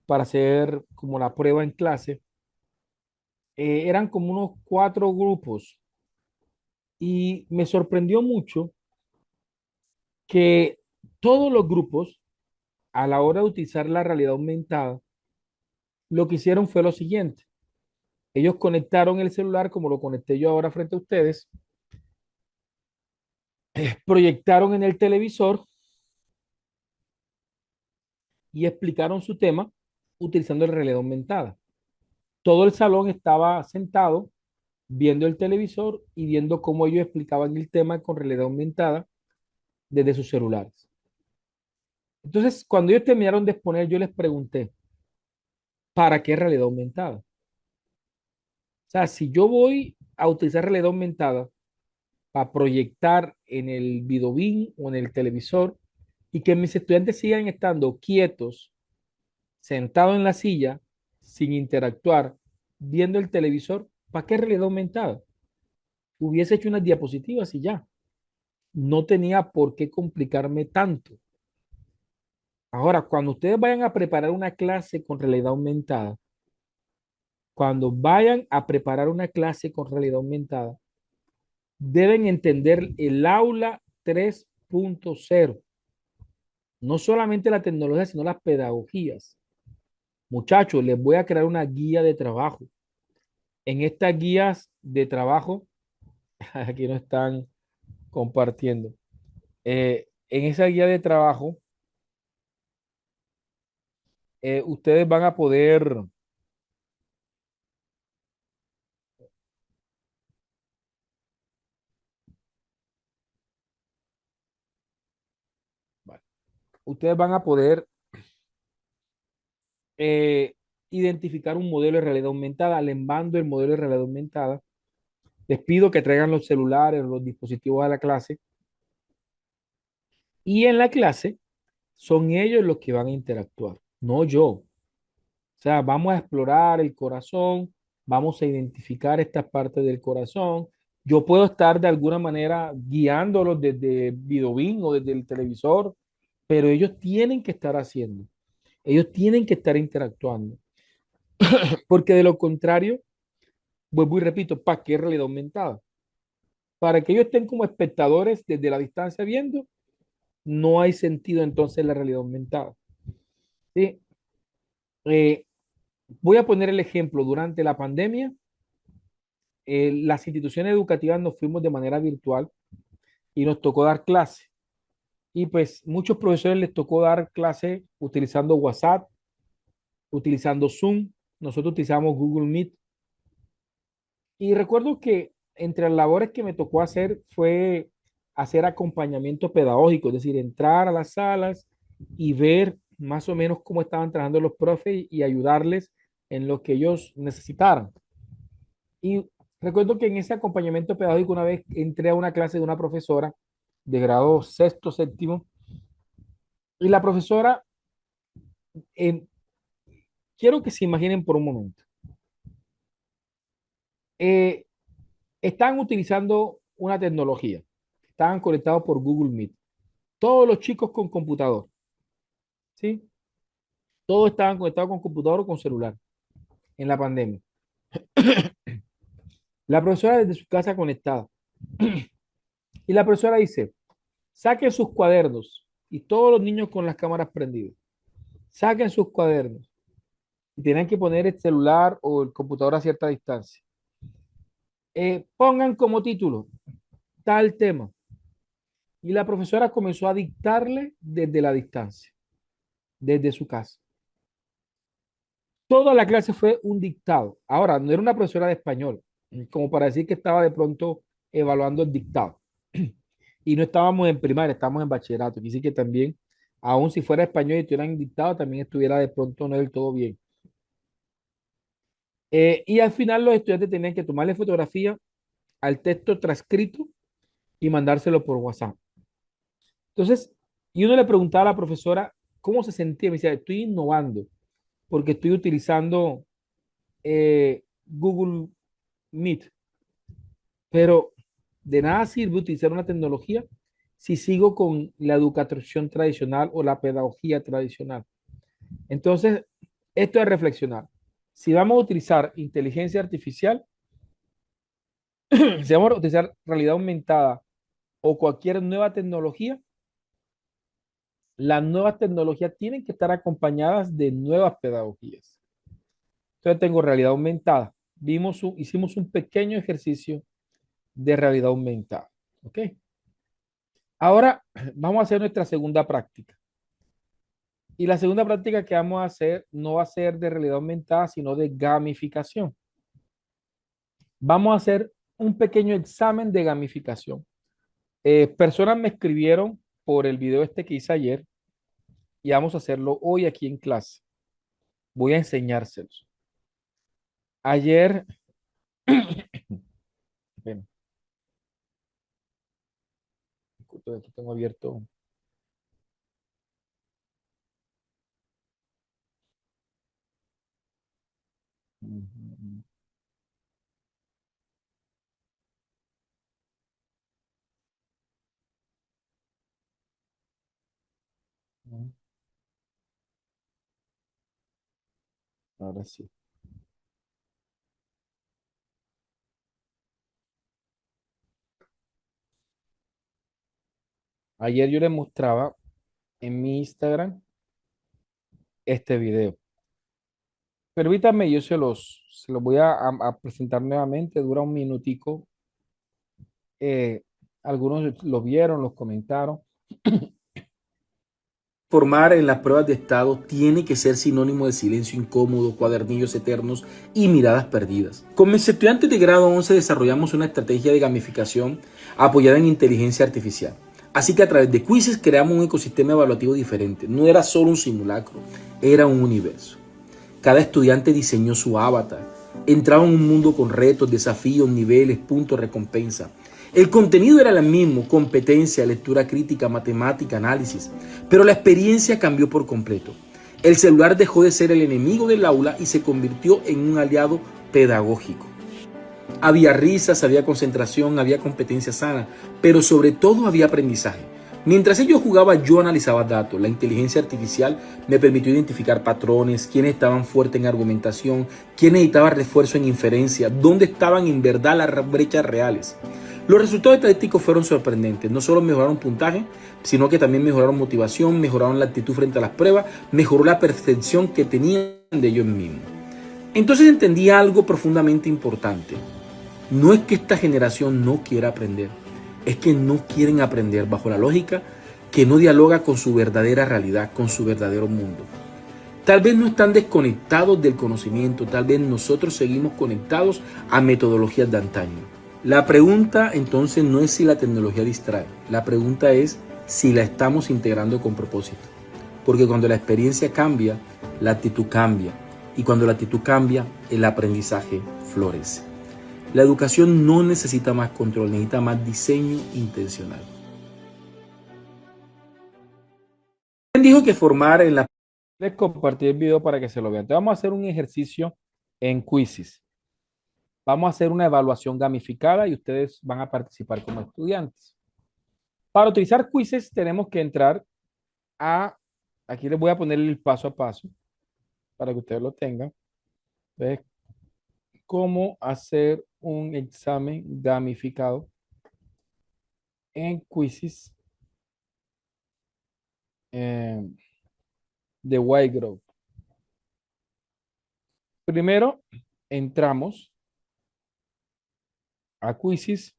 para hacer como la prueba en clase, eran como unos 4 grupos y me sorprendió mucho que todos los grupos, a la hora de utilizar la realidad aumentada, lo que hicieron fue lo siguiente. Ellos conectaron el celular, como lo conecté yo ahora frente a ustedes, proyectaron en el televisor y explicaron su tema utilizando la realidad aumentada. Todo el salón estaba sentado viendo el televisor y viendo cómo ellos explicaban el tema con realidad aumentada desde sus celulares. Entonces, cuando ellos terminaron de exponer, yo les pregunté, ¿para qué realidad aumentada? O sea, si yo voy a utilizar realidad aumentada para proyectar en el videobeam o en el televisor y que mis estudiantes sigan estando quietos, sentados en la silla, sin interactuar, viendo el televisor, ¿para qué realidad aumentada? Hubiese hecho unas diapositivas y ya. No tenía por qué complicarme tanto. Ahora, cuando ustedes vayan a preparar una clase con realidad aumentada, cuando vayan a preparar una clase con realidad aumentada, deben entender el aula 3.0. No solamente la tecnología, sino las pedagogías. Muchachos, les voy a crear una guía de trabajo. En estas guías de trabajo, aquí no están compartiendo. En esa guía de trabajo, ustedes van a poder, vale, ustedes van a poder eh, identificar un modelo de realidad aumentada. Les mando el modelo de realidad aumentada Les pido que traigan los celulares o los dispositivos a la clase y en la clase son ellos los que van a interactuar, no yo. O sea, vamos a explorar el corazón, vamos a identificar estas partes del corazón. Yo puedo estar de alguna manera guiándolos desde Vidovin o desde el televisor, pero ellos tienen que estar haciendo, ellos tienen que estar interactuando, porque de lo contrario, vuelvo y repito, ¿para qué realidad aumentada? Para que ellos estén como espectadores desde la distancia viendo, no hay sentido entonces en la realidad aumentada. ¿Sí? Eh, Voy a poner el ejemplo, durante la pandemia, las instituciones educativas nos fuimos de manera virtual y nos tocó dar clase. Y pues muchos profesores les tocó dar clase utilizando WhatsApp, utilizando Zoom, nosotros utilizamos Google Meet. Y recuerdo que entre las labores que me tocó hacer fue hacer acompañamiento pedagógico, es decir, entrar a las salas y ver más o menos cómo estaban trabajando los profes y ayudarles en lo que ellos necesitaran. Y recuerdo que en ese acompañamiento pedagógico una vez entré a una clase de una profesora de grado sexto, séptimo, y la profesora, eh, quiero que se imaginen por un momento, eh, están utilizando una tecnología, estaban conectados por Google Meet, todos los chicos con computador, ¿sí? Todos estaban conectados con computador o con celular en la pandemia. La profesora desde su casa conectada. Y la profesora dice, saquen sus cuadernos y todos los niños con las cámaras prendidas. Saquen sus cuadernos y tienen que poner el celular o el computador a cierta distancia. Pongan como título tal tema. Y la profesora comenzó a dictarle desde la distancia, desde su casa. Toda la clase fue un dictado. Ahora, no era una profesora de español, como para decir que estaba de pronto evaluando el dictado. Y no estábamos en primaria, estábamos en bachillerato. Quiere decir que también, aun si fuera español y estuvieran dictado, también estuviera de pronto no del todo bien. Y al final los estudiantes tenían que tomarle fotografía al texto transcrito y mandárselo por WhatsApp. Entonces, y uno le preguntaba a la profesora cómo se sentía. Me decía, estoy innovando porque estoy utilizando Google Meet, pero de nada sirve utilizar una tecnología si sigo con la educación tradicional o la pedagogía tradicional. Entonces, esto es reflexionar. Si vamos a utilizar inteligencia artificial, si vamos a utilizar realidad aumentada o cualquier nueva tecnología, las nuevas tecnologías tienen que estar acompañadas de nuevas pedagogías. Entonces tengo realidad aumentada. Hicimos un pequeño ejercicio de realidad aumentada. ¿Ok? Ahora vamos a hacer nuestra segunda práctica. Y la segunda práctica que vamos a hacer no va a ser de realidad aumentada, sino de gamificación. Vamos a hacer un pequeño examen de gamificación. Personas me escribieron por el video este que hice ayer y vamos a hacerlo hoy aquí en clase. Voy a enseñárselos. Ayer, ven, aquí tengo abierto. Ahora sí. Ayer yo les mostraba en mi Instagram este video. Permítanme, yo se los voy a presentar nuevamente. Dura un minutico. Eh, Algunos lo vieron, los comentaron. Formar en las pruebas de estado tiene que ser sinónimo de silencio incómodo, cuadernillos eternos y miradas perdidas. Con mis estudiantes de grado 11 desarrollamos una estrategia de gamificación apoyada en inteligencia artificial. Así que a través de quizzes creamos un ecosistema evaluativo diferente. No era solo un simulacro, era un universo. Cada estudiante diseñó su avatar, Entraba en un mundo con retos, desafíos, niveles, puntos, recompensa. El contenido era el mismo, competencia, lectura crítica, matemática, análisis, pero la experiencia cambió por completo. El celular dejó de ser el enemigo del aula y se convirtió en un aliado pedagógico. Había risas, había concentración, había competencia sana, pero sobre todo había aprendizaje. Mientras ellos jugaban, yo analizaba datos. La inteligencia artificial me permitió identificar patrones, quiénes estaban fuertes en argumentación, quién necesitaba refuerzo en inferencia, dónde estaban en verdad las brechas reales. Los resultados estadísticos fueron sorprendentes. No solo mejoraron puntaje, sino que también mejoraron motivación, mejoraron la actitud frente a las pruebas, mejoró la percepción que tenían de ellos mismos. Entonces entendí algo profundamente importante. No es que esta generación no quiera aprender, es que no quieren aprender bajo la lógica que no dialoga con su verdadera realidad, con su verdadero mundo. Tal vez no están desconectados del conocimiento, tal vez nosotros seguimos conectados a metodologías de antaño. La pregunta entonces no es si la tecnología distrae, la pregunta es si la estamos integrando con propósito. Porque cuando la experiencia cambia, la actitud cambia. Y cuando la actitud cambia, el aprendizaje florece. La educación no necesita más control, necesita más diseño intencional. ¿Quién dijo que formar en la... Les compartí el video para que se lo vean. Te vamos a hacer un ejercicio en Quizzes. Vamos a hacer una evaluación gamificada y ustedes van a participar como estudiantes. Para utilizar Quizzes tenemos que entrar a, aquí les voy a poner el paso a paso para que ustedes lo tengan. ¿Ves? Cómo hacer un examen gamificado en Quizzes eh, de White Group. Primero, entramos a Quizzes,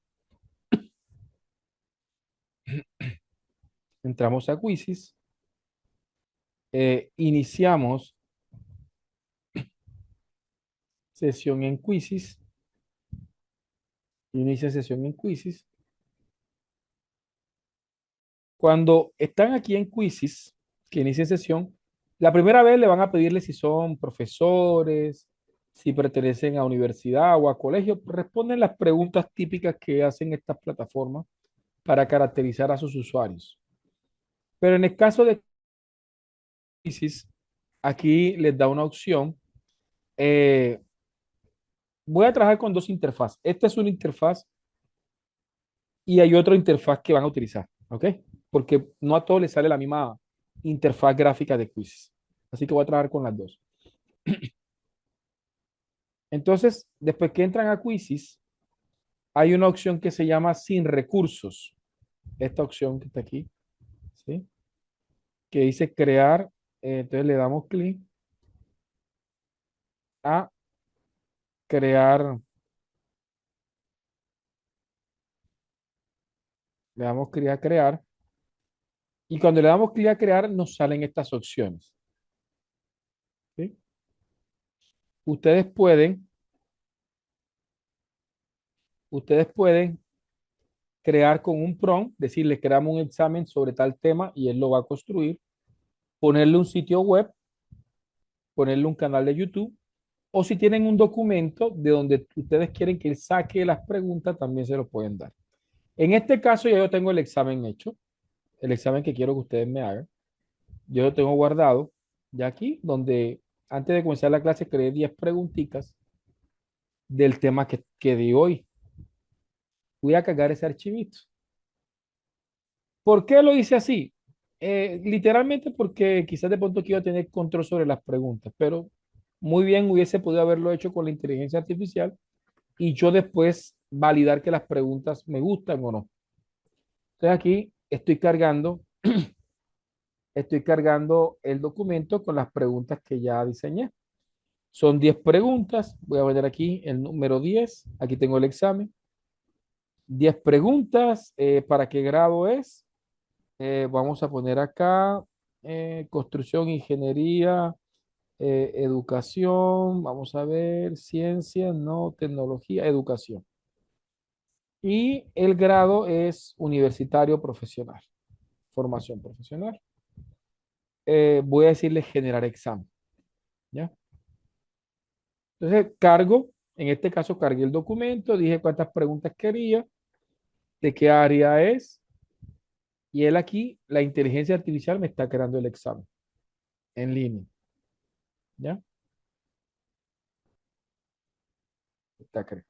entramos a Quizzes, iniciamos sesión en Quizzes, inicia sesión en Quizzes. Cuando están aquí en Quizzes, que inicia sesión, la primera vez le van a pedirle si son profesores, si pertenecen a universidad o a colegio. Responden las preguntas típicas que hacen estas plataformas para caracterizar a sus usuarios. Pero en el caso de Quizzes, aquí les da una opción. Eh, Voy a trabajar con dos interfaces. Esta es una interfaz y hay otra interfaz que van a utilizar, ¿ok? Porque no a todos les sale la misma interfaz gráfica de Quizzes. Así que voy a trabajar con las dos. Entonces, después que entran a Quizzes, hay una opción que se llama sin recursos. Esta opción que está aquí, ¿sí? Que dice crear. Entonces le damos clic a crear. Le damos clic a crear. Y cuando le damos clic a crear, nos salen estas opciones, ¿sí? Ustedes pueden, ustedes pueden crear con un prompt, decirle creamos un examen sobre tal tema y él lo va a construir, ponerle un sitio web, ponerle un canal de YouTube, o si tienen un documento de donde ustedes quieren que él saque las preguntas, también se lo pueden dar. En este caso ya yo tengo el examen hecho, el examen que quiero que ustedes me hagan. Yo lo tengo guardado ya aquí, donde antes de comenzar la clase creé 10 preguntitas del tema que di hoy. Voy a cargar ese archivito. ¿Por qué lo hice así? Literalmente porque quizás de pronto quiero tener control sobre las preguntas, pero muy bien hubiese podido haberlo hecho con la inteligencia artificial y yo después validar que las preguntas me gustan o no. Entonces aquí estoy cargando el documento con las preguntas que ya diseñé. Son 10 preguntas. Voy a poner aquí el número 10. Aquí tengo el examen. 10 preguntas. ¿Para qué grado es? Vamos a poner acá construcción, ingeniería, educación. Vamos a ver, ciencia, no, tecnología, educación. Y el grado es universitario profesional, formación profesional. Voy a decirle generar examen, ¿ya? Entonces cargo, en este caso cargué el documento, dije cuántas preguntas quería, de qué área es, y él aquí, la inteligencia artificial me está creando el examen en línea. ¿Ya? Está creando.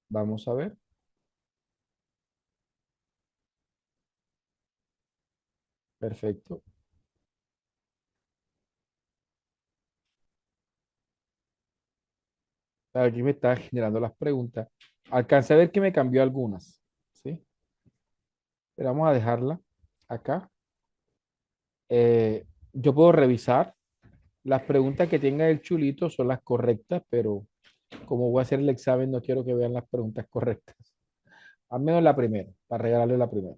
Vamos a ver. Perfecto. Aquí me está generando las preguntas. Alcancé a ver que me cambió algunas. ¿Sí? Pero vamos a dejarla acá. Yo puedo revisar. Las preguntas que tenga el chulito son las correctas, pero como voy a hacer el examen, no quiero que vean las preguntas correctas. Al menos la primera, para regalarle la primera.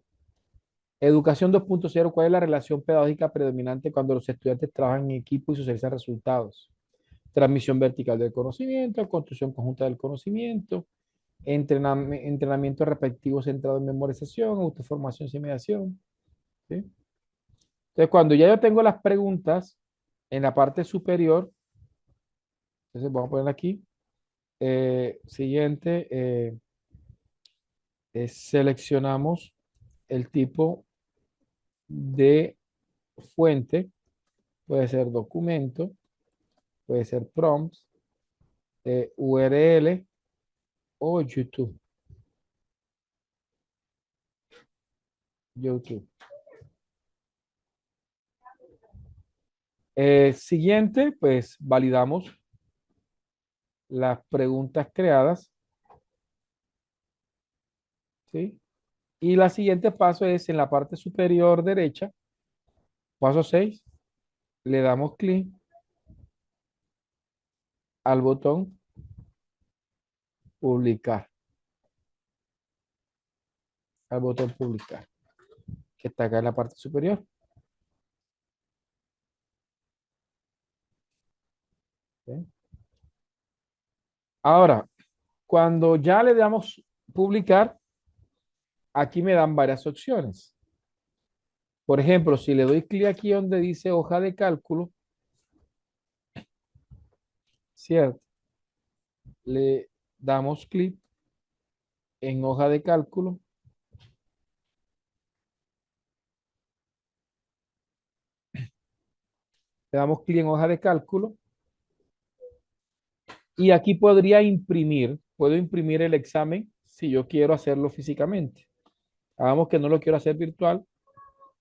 Educación 2.0, ¿cuál es la relación pedagógica predominante cuando los estudiantes trabajan en equipo y socializan resultados? Transmisión vertical del conocimiento, construcción conjunta del conocimiento, entrenamiento repetitivo centrado en memorización, autoformación, simulación. ¿Sí? Entonces, cuando ya yo tengo las preguntas en la parte superior, entonces vamos a poner aquí, siguiente, seleccionamos el tipo de fuente, puede ser documento, puede ser prompts, URL o YouTube. YouTube. Siguiente, pues validamos las preguntas creadas, ¿sí? Y la siguiente paso es en la parte superior derecha, paso 6, le damos clic al botón publicar, al botón publicar, que está acá en la parte superior. ¿Sí? Ahora, cuando ya le damos publicar, aquí me dan varias opciones. Por ejemplo, si le doy clic aquí donde dice hoja de cálculo, ¿cierto? Le damos clic en hoja de cálculo, le damos clic en hoja de cálculo y aquí podría imprimir, puedo imprimir el examen si yo quiero hacerlo físicamente. Hagamos que no lo quiero hacer virtual,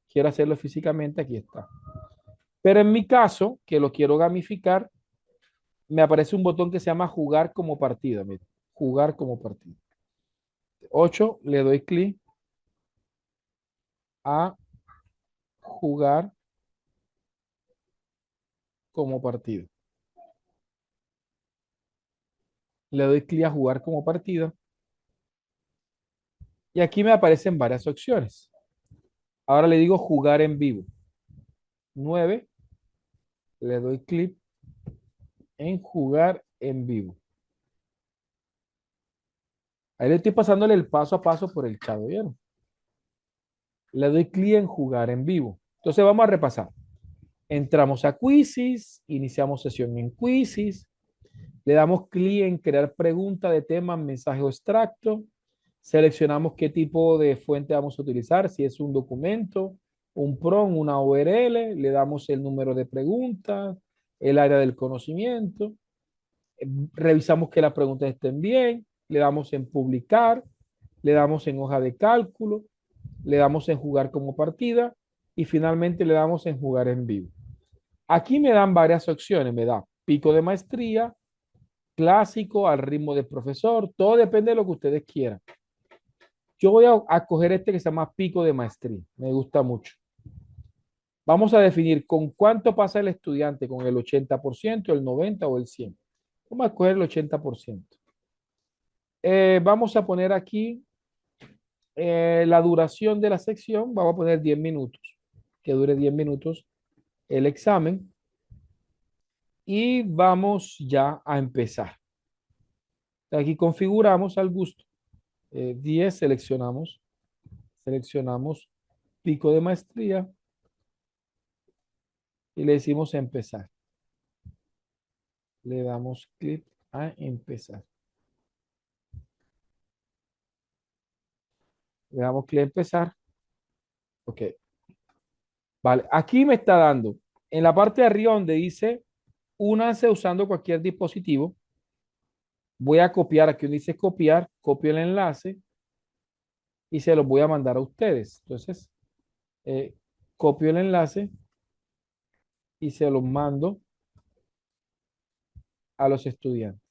quiero hacerlo físicamente, aquí está. Pero en mi caso, que lo quiero gamificar, me aparece un botón que se llama jugar como partida. Mira, jugar como partida. 8, le doy clic a jugar como partida. Le doy clic a jugar como partida y aquí me aparecen varias opciones. Ahora le digo jugar en vivo. 9, le doy clic en jugar en vivo. Ahí le estoy pasándole el paso a paso por el chat, ¿vieron? Le doy clic en jugar en vivo. Entonces vamos a repasar. Entramos a Quizzes, iniciamos sesión en Quizzes, le damos clic en crear pregunta de tema, mensaje o extracto, seleccionamos qué tipo de fuente vamos a utilizar, si es un documento, un prompt, una URL, le damos el número de preguntas, el área del conocimiento, revisamos que las preguntas estén bien, le damos en publicar, le damos en hoja de cálculo, le damos en jugar como partida y finalmente le damos en jugar en vivo. Aquí me dan varias opciones, me da pico de maestría, clásico, al ritmo del profesor, todo depende de lo que ustedes quieran. Yo voy a coger este que se llama pico de maestría, me gusta mucho. Vamos a definir con cuánto pasa el estudiante, con el 80%, el 90% o el 100%. Vamos a coger el 80%. Vamos a poner aquí la duración de la sección, vamos a poner 10 minutos, que dure 10 minutos el examen. y vamos ya a empezar. Aquí configuramos al gusto. 10, seleccionamos pico de maestría y le decimos empezar. Le damos clic a empezar. Le damos clic a empezar. Ok. Vale, aquí me está dando en la parte de arriba donde dice únanse usando cualquier dispositivo. Voy a copiar, aquí donde dice copiar, copio el enlace y se los voy a mandar a ustedes. Entonces, eh, copio el enlace y se los mando a los estudiantes.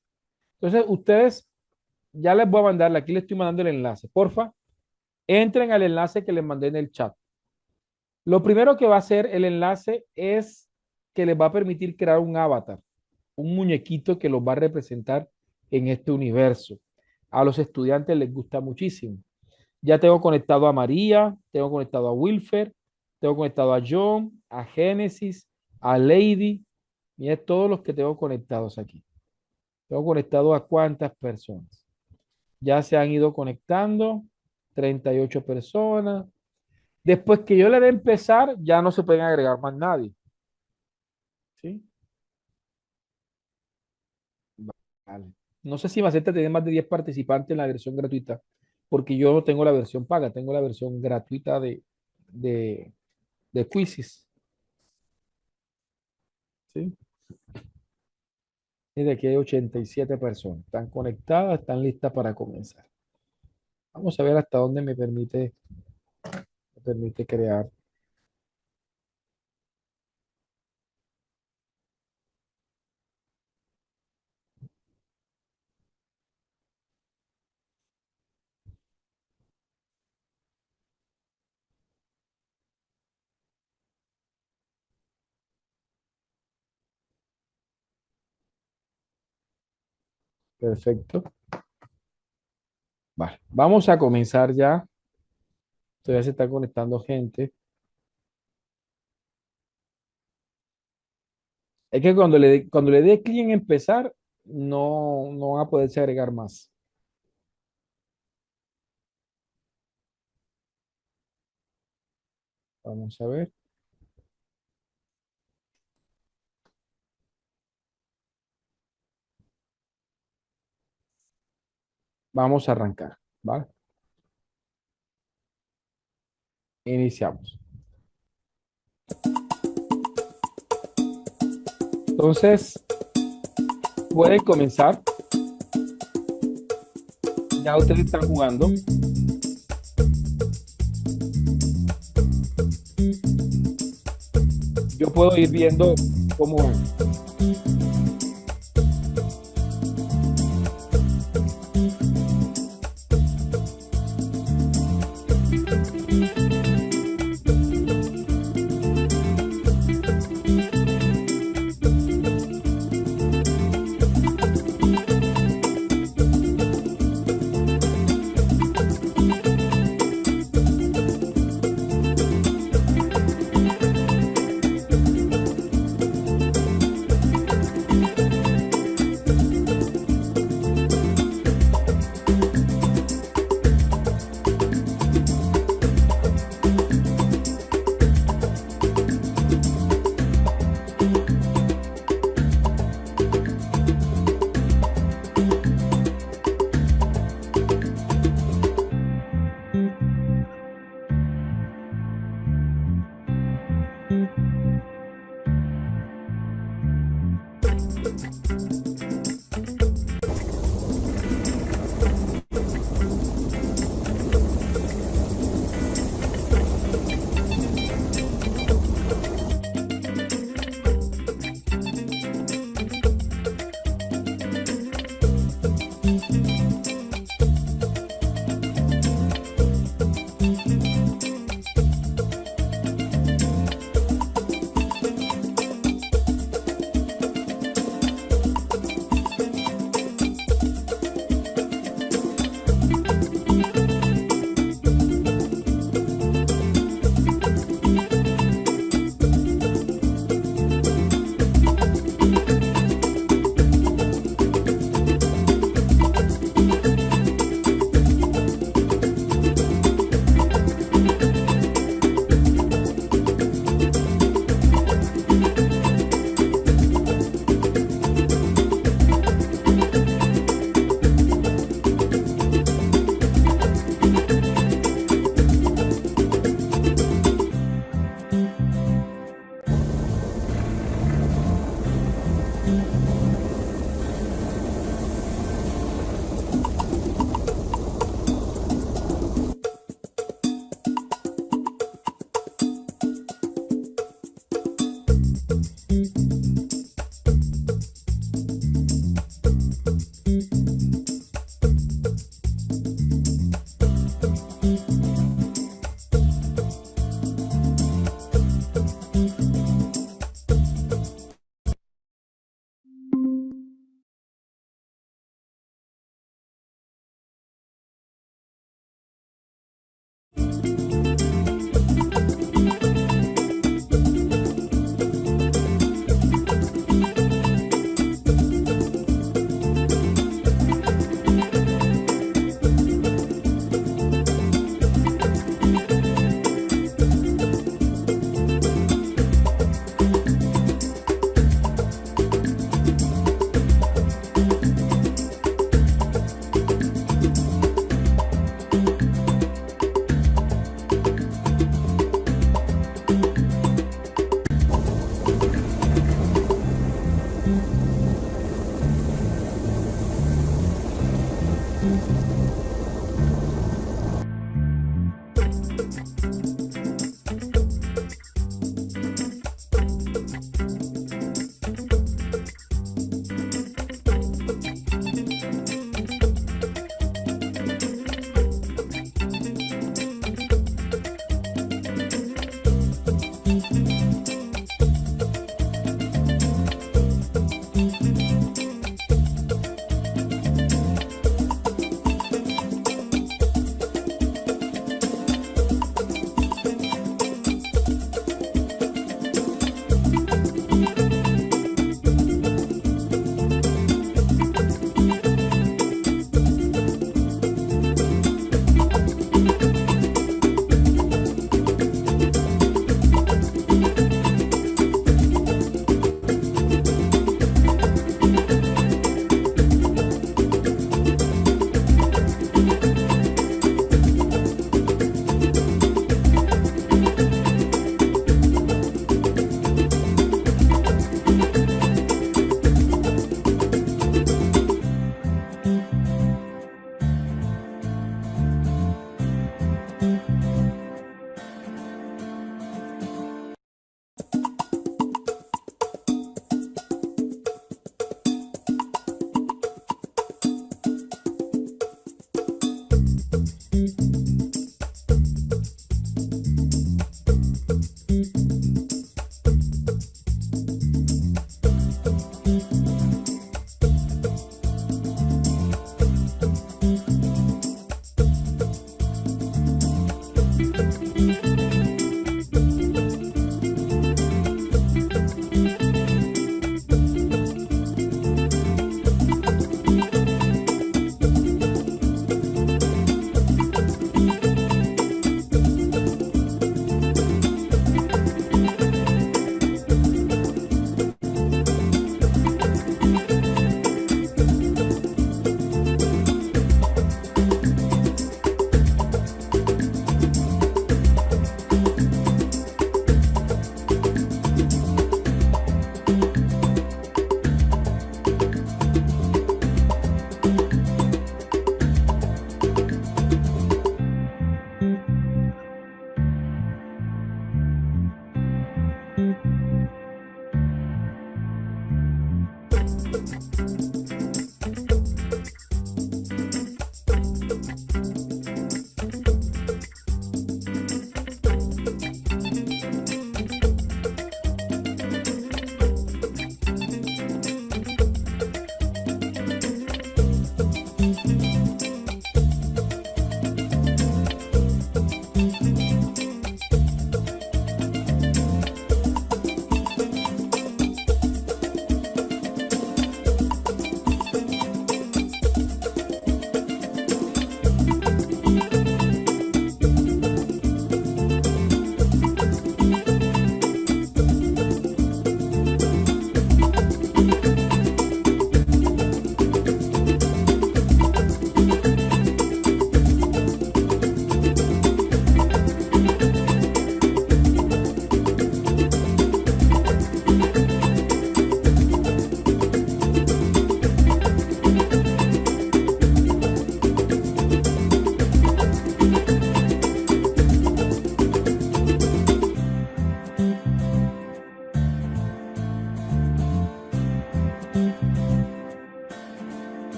Entonces, ustedes ya les voy a mandar, aquí les estoy mandando el enlace. Porfa, entren al enlace que les mandé en el chat. Lo primero que va a hacer el enlace es que les va a permitir crear un avatar, un muñequito que los va a representar en este universo. A los estudiantes les gusta muchísimo. Ya tengo conectado a María, tengo conectado a Wilfer, tengo conectado a John, a Génesis, a Lady. Mira todos los que tengo conectados aquí. Tengo conectado a cuántas personas. Ya se han ido conectando, 38 personas. Después que yo le dé empezar, ya no se pueden agregar más nadie. ¿Sí? Vale. No sé si Maceta tiene más de 10 participantes en la versión gratuita, porque yo no tengo la versión paga, tengo la versión gratuita de, de Quizzes. ¿Sí? Y de aquí hay 87 personas. Están conectadas, están listas para comenzar. Vamos a ver hasta dónde me permite crear. Perfecto. Vale, vamos a comenzar ya. Todavía se está conectando gente. Es que cuando le dé clic en empezar, no van a poderse agregar más. Vamos a ver. Vamos a arrancar, ¿vale? Iniciamos. Entonces, pueden comenzar. Ya ustedes están jugando. Yo puedo ir viendo cómo van.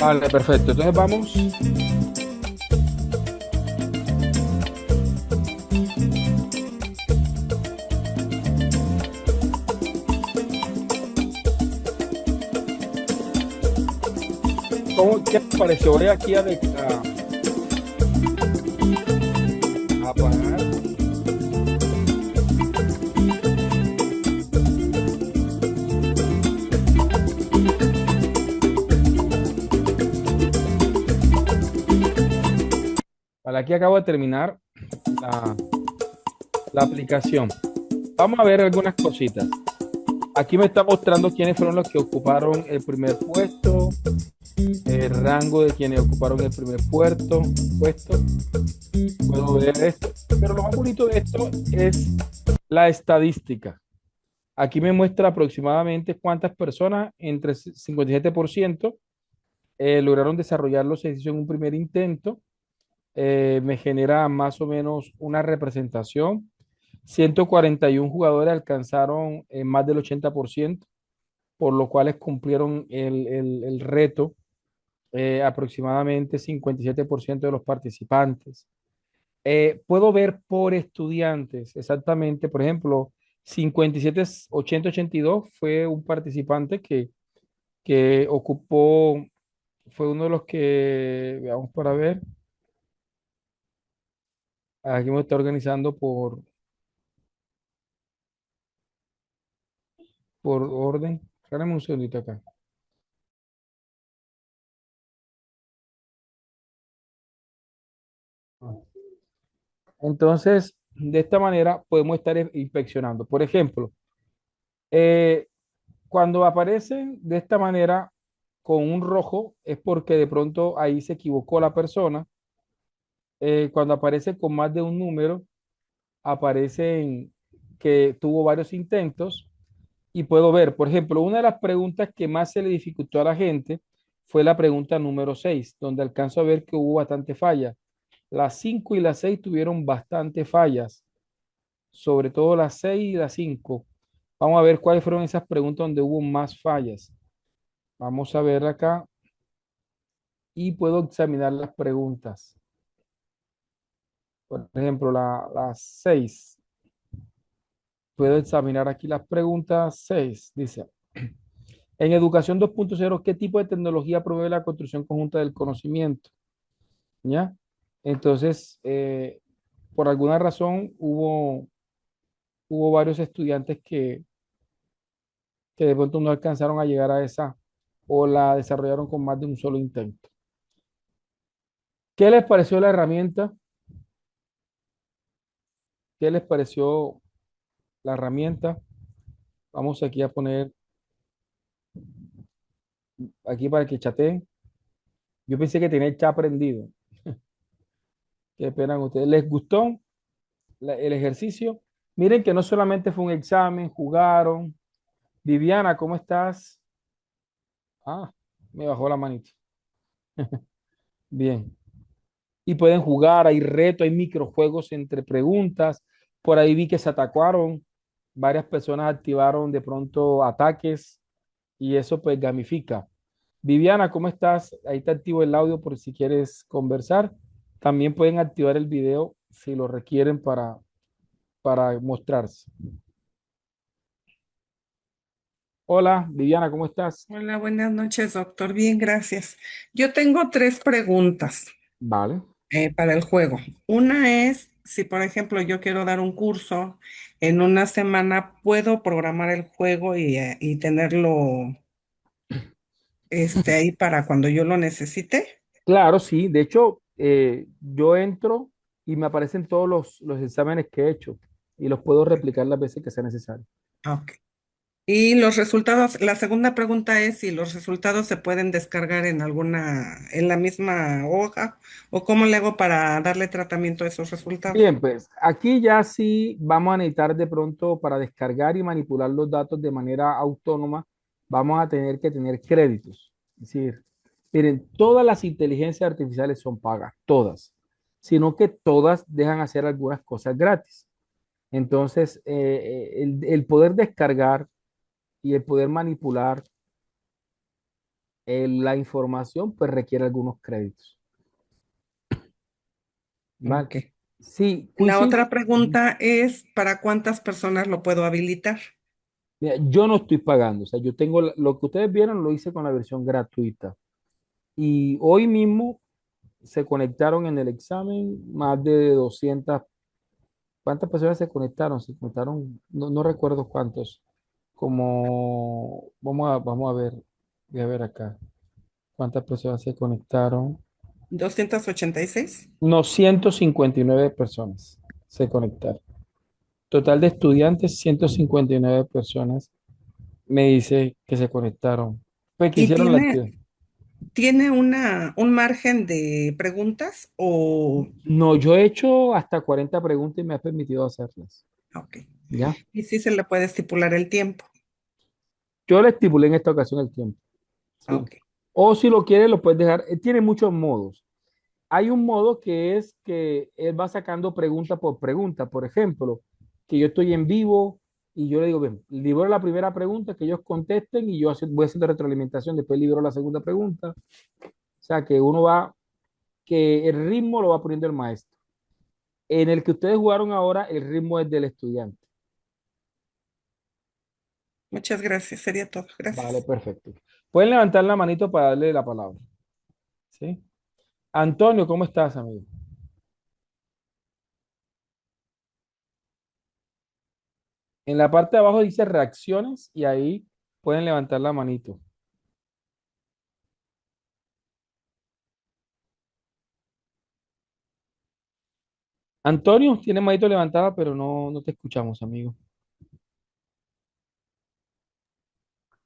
Vale, perfecto. Entonces vamos. ¿Qué te pareció? Voy aquí a apagar. Vale, aquí acabo de terminar la, la aplicación. Vamos a ver algunas cositas. Aquí me está mostrando quiénes fueron los que ocuparon el primer puesto, el rango de quienes ocuparon el primer puesto. Puedo ver esto, pero lo más bonito de esto es la estadística. Aquí me muestra aproximadamente cuántas personas, entre 57%, lograron desarrollar los ejercicios en un primer intento. Me genera más o menos una representación. 141 jugadores alcanzaron más del 80%. por lo cual cumplieron el reto aproximadamente 57% de los participantes. Puedo ver por estudiantes, exactamente, por ejemplo, 57 80 82 fue un participante que ocupó, fue uno de los que, veamos para ver, aquí me está organizando por orden. Espérame un segundito acá. Entonces, de esta manera podemos estar inspeccionando. Por ejemplo, eh, cuando aparecen de esta manera con un rojo, es porque de pronto ahí se equivocó la persona. Cuando aparece con más de un número, aparecen que tuvo varios intentos y puedo ver, por ejemplo, una de las preguntas que más se le dificultó a la gente fue la pregunta número 6, donde alcanzo a ver que hubo bastante falla. Las 5 y las 6 tuvieron bastante fallas, sobre todo las 6 y las 5. Vamos a ver cuáles fueron esas preguntas donde hubo más fallas. Vamos a ver acá y puedo examinar las preguntas. Por ejemplo, las 6. Puedo examinar aquí las preguntas 6. Dice, en Educación 2.0, ¿qué tipo de tecnología promueve la construcción conjunta del conocimiento? ¿Ya? Entonces, por alguna razón hubo varios estudiantes que de pronto no alcanzaron a llegar a esa o la desarrollaron con más de un solo intento. ¿Qué les pareció la herramienta? ¿Qué les pareció la herramienta? Vamos aquí a poner aquí para que chateen. Yo pensé que tenía el chat aprendido. ¿Qué esperan ustedes? ¿Les gustó el ejercicio? Miren que no solamente fue un examen, jugaron. Viviana, ¿cómo estás? Ah, me bajó la manita. Bien. Y pueden jugar, hay retos, hay microjuegos entre preguntas. Por ahí vi que se atacaron, varias personas activaron de pronto ataques y eso pues gamifica. Viviana, ¿cómo estás? Ahí te activo el audio por si quieres conversar. También pueden activar el video si lo requieren para mostrarse. Hola, Viviana, ¿cómo estás? Hola, buenas noches, doctor. Bien, gracias. Yo tengo tres preguntas Vale. para el juego. Una es, si por ejemplo yo quiero dar un curso en una semana, ¿puedo programar el juego y tenerlo ahí para cuando yo lo necesite? Claro, sí. De hecho, yo entro y me aparecen todos los exámenes que he hecho y los puedo replicar las veces que sea necesario. Ok. Y los resultados, la segunda pregunta es si los resultados se pueden descargar en la misma hoja o cómo le hago para darle tratamiento a esos resultados. Bien, pues aquí ya sí vamos a necesitar de pronto para descargar y manipular los datos de manera autónoma, vamos a tener que tener créditos. Es decir, miren, todas las inteligencias artificiales son pagas, todas, sino que todas dejan hacer algunas cosas gratis. Entonces, el poder descargar y el poder manipular la información, pues requiere algunos créditos. ¿Vale? Ok. Sí, La quizzing. otra pregunta es, ¿para cuántas personas lo puedo habilitar? Mira, yo no estoy pagando, o sea, yo tengo lo que ustedes vieron, lo hice con la versión gratuita. Y hoy mismo se conectaron en el examen más de 200. ¿Cuántas personas se conectaron? Se conectaron, no recuerdo cuántos. Como, vamos a ver, voy a ver acá. ¿Cuántas personas se conectaron? 286. No, 159 personas se conectaron. Total de estudiantes, 159 personas me dice que se conectaron. Pues que ¿Y hicieron la actividad. tiene un margen de preguntas o...? No, yo he hecho hasta 40 preguntas y me ha permitido hacerlas. Ok. ¿Ya? ¿Y si se le puede estipular el tiempo? Yo le estipulé en esta ocasión el tiempo. ¿Sí? Ok. O si lo quieres, lo puedes dejar. Tiene muchos modos. Hay un modo que es que él va sacando pregunta por pregunta. Por ejemplo, que yo estoy en vivo y yo le digo, bien, libero la primera pregunta, que ellos contesten y voy haciendo retroalimentación, después libero la segunda pregunta. O sea, que uno va, que el ritmo lo va poniendo el maestro. En el que ustedes jugaron ahora, el ritmo es del estudiante. Muchas gracias, sería todo. Vale, Gracias. perfecto. Pueden levantar la manito para darle la palabra. ¿Sí? Antonio, ¿cómo estás, amigo? En la parte de abajo dice reacciones y ahí pueden levantar la manito. Antonio tiene manito levantada, pero no te escuchamos, amigo.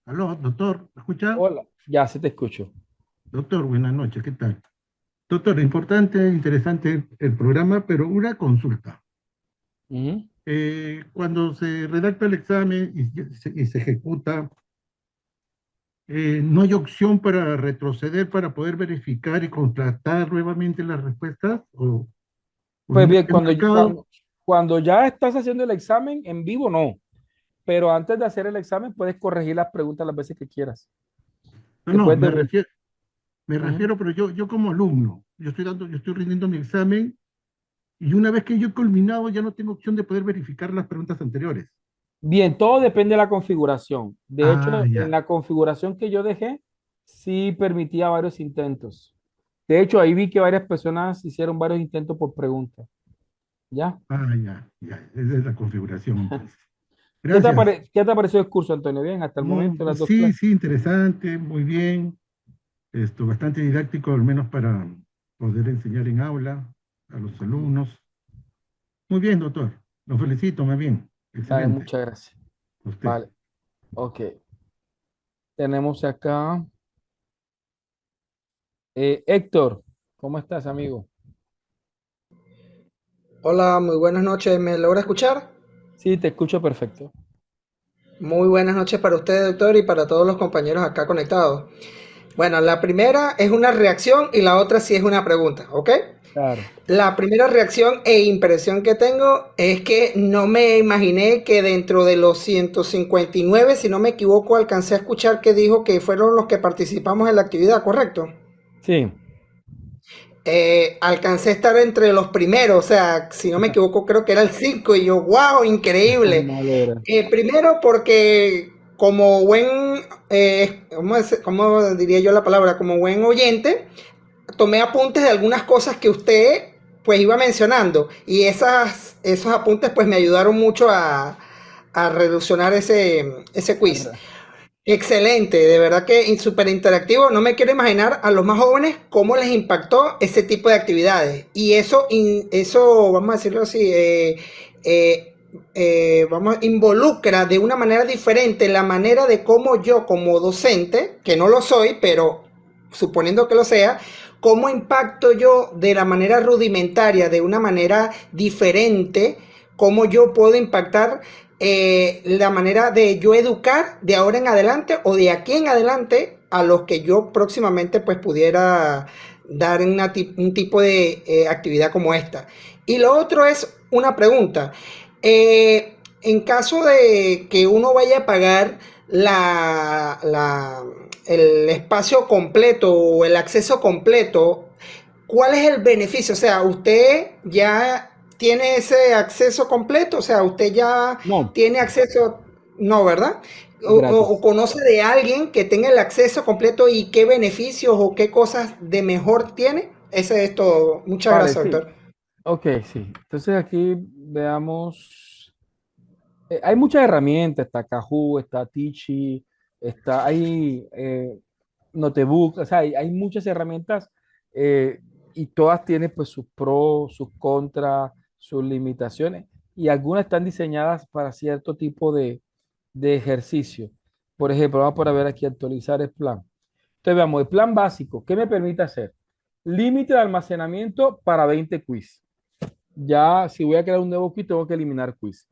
Aló, doctor, ¿me escucha? Hola, ya se te escucho. Doctor, buenas noches, ¿qué tal? Doctor, importante, interesante el programa, pero una consulta. Ujú. Cuando se redacta el examen y se ejecuta, ¿no hay opción para retroceder para poder verificar y contrastar nuevamente las respuestas? ¿O Pues no bien, está marcado? cuando ya estás haciendo el examen en vivo, no. Pero antes de hacer el examen, puedes corregir las preguntas las veces que quieras. No, Te no, puedes devolver. me Ujú. refiero, pero yo como alumno, yo estoy rindiendo mi examen y una vez que yo he culminado ya no tengo opción de poder verificar las preguntas anteriores. Bien, todo depende de la configuración. De hecho, Ah, en ya. la configuración que yo dejé, sí permitía varios intentos. De hecho, ahí vi que varias personas hicieron varios intentos por pregunta. ¿Ya? Ah, ya, ya. Esa es la configuración entonces. Gracias. ¿Qué te pareció el curso, Antonio? Bien, hasta el No, momento, las dos sí, clases. sí, interesante, muy bien. Esto, bastante didáctico, al menos para poder enseñar en aula a los alumnos. Muy bien, doctor. Lo felicito, más bien. Vale, Excelente. muchas gracias. A usted. Vale, ok. Tenemos acá Héctor. ¿Cómo estás, amigo? Hola, muy buenas noches. ¿Me logra escuchar? Sí, te escucho perfecto. Muy buenas noches para usted, doctor, y para todos los compañeros acá conectados. Bueno, la primera es una reacción y la otra sí es una pregunta, ¿ok? Claro. La primera reacción e impresión que tengo es que no me imaginé que dentro de los 159, si no me equivoco, alcancé a escuchar que dijo que fueron los que participamos en la actividad, ¿correcto? Sí. Alcancé a estar entre los primeros, o sea, si no me equivoco, creo que era el 5 y yo, wow, increíble. Me alegra. Primero porque como buen, ¿cómo diría yo la palabra? Como buen oyente, tomé apuntes de algunas cosas que usted pues iba mencionando y esos apuntes pues me ayudaron mucho a reduccionar ese quiz. Excelente, de verdad que súper interactivo. No me quiero imaginar a los más jóvenes cómo les impactó ese tipo de actividades. Y eso vamos a decirlo así, involucra de una manera diferente la manera de cómo yo como docente, que no lo soy, pero suponiendo que lo sea, cómo impacto yo de la manera rudimentaria, de una manera diferente, cómo yo puedo impactar la manera de yo educar de ahora en adelante o de aquí en adelante a los que yo próximamente pues pudiera dar un tipo de actividad como esta. Y lo otro es una pregunta. En caso de que uno vaya a pagar el espacio completo o el acceso completo, ¿cuál es el beneficio? O sea, usted ya tiene ese acceso completo, o sea, usted ya No, tiene acceso, no, ¿verdad? O gratis. conoce de alguien que tenga el acceso completo y qué beneficios o qué cosas de mejor tiene. Ese es todo. Muchas Vale, gracias, sí. doctor. Ok, sí. Entonces aquí veamos. Hay muchas herramientas. Está Kahoot, está Teachy, hay Notebook. O sea, hay muchas herramientas y todas tienen pues sus pros, sus contras, sus limitaciones y algunas están diseñadas para cierto tipo de ejercicio. Por ejemplo, vamos a ver aquí actualizar el plan. Entonces veamos, el plan básico, ¿qué me permite hacer? Límite de almacenamiento para 20 quiz. Ya, si voy a crear un nuevo quiz, tengo que eliminar quiz.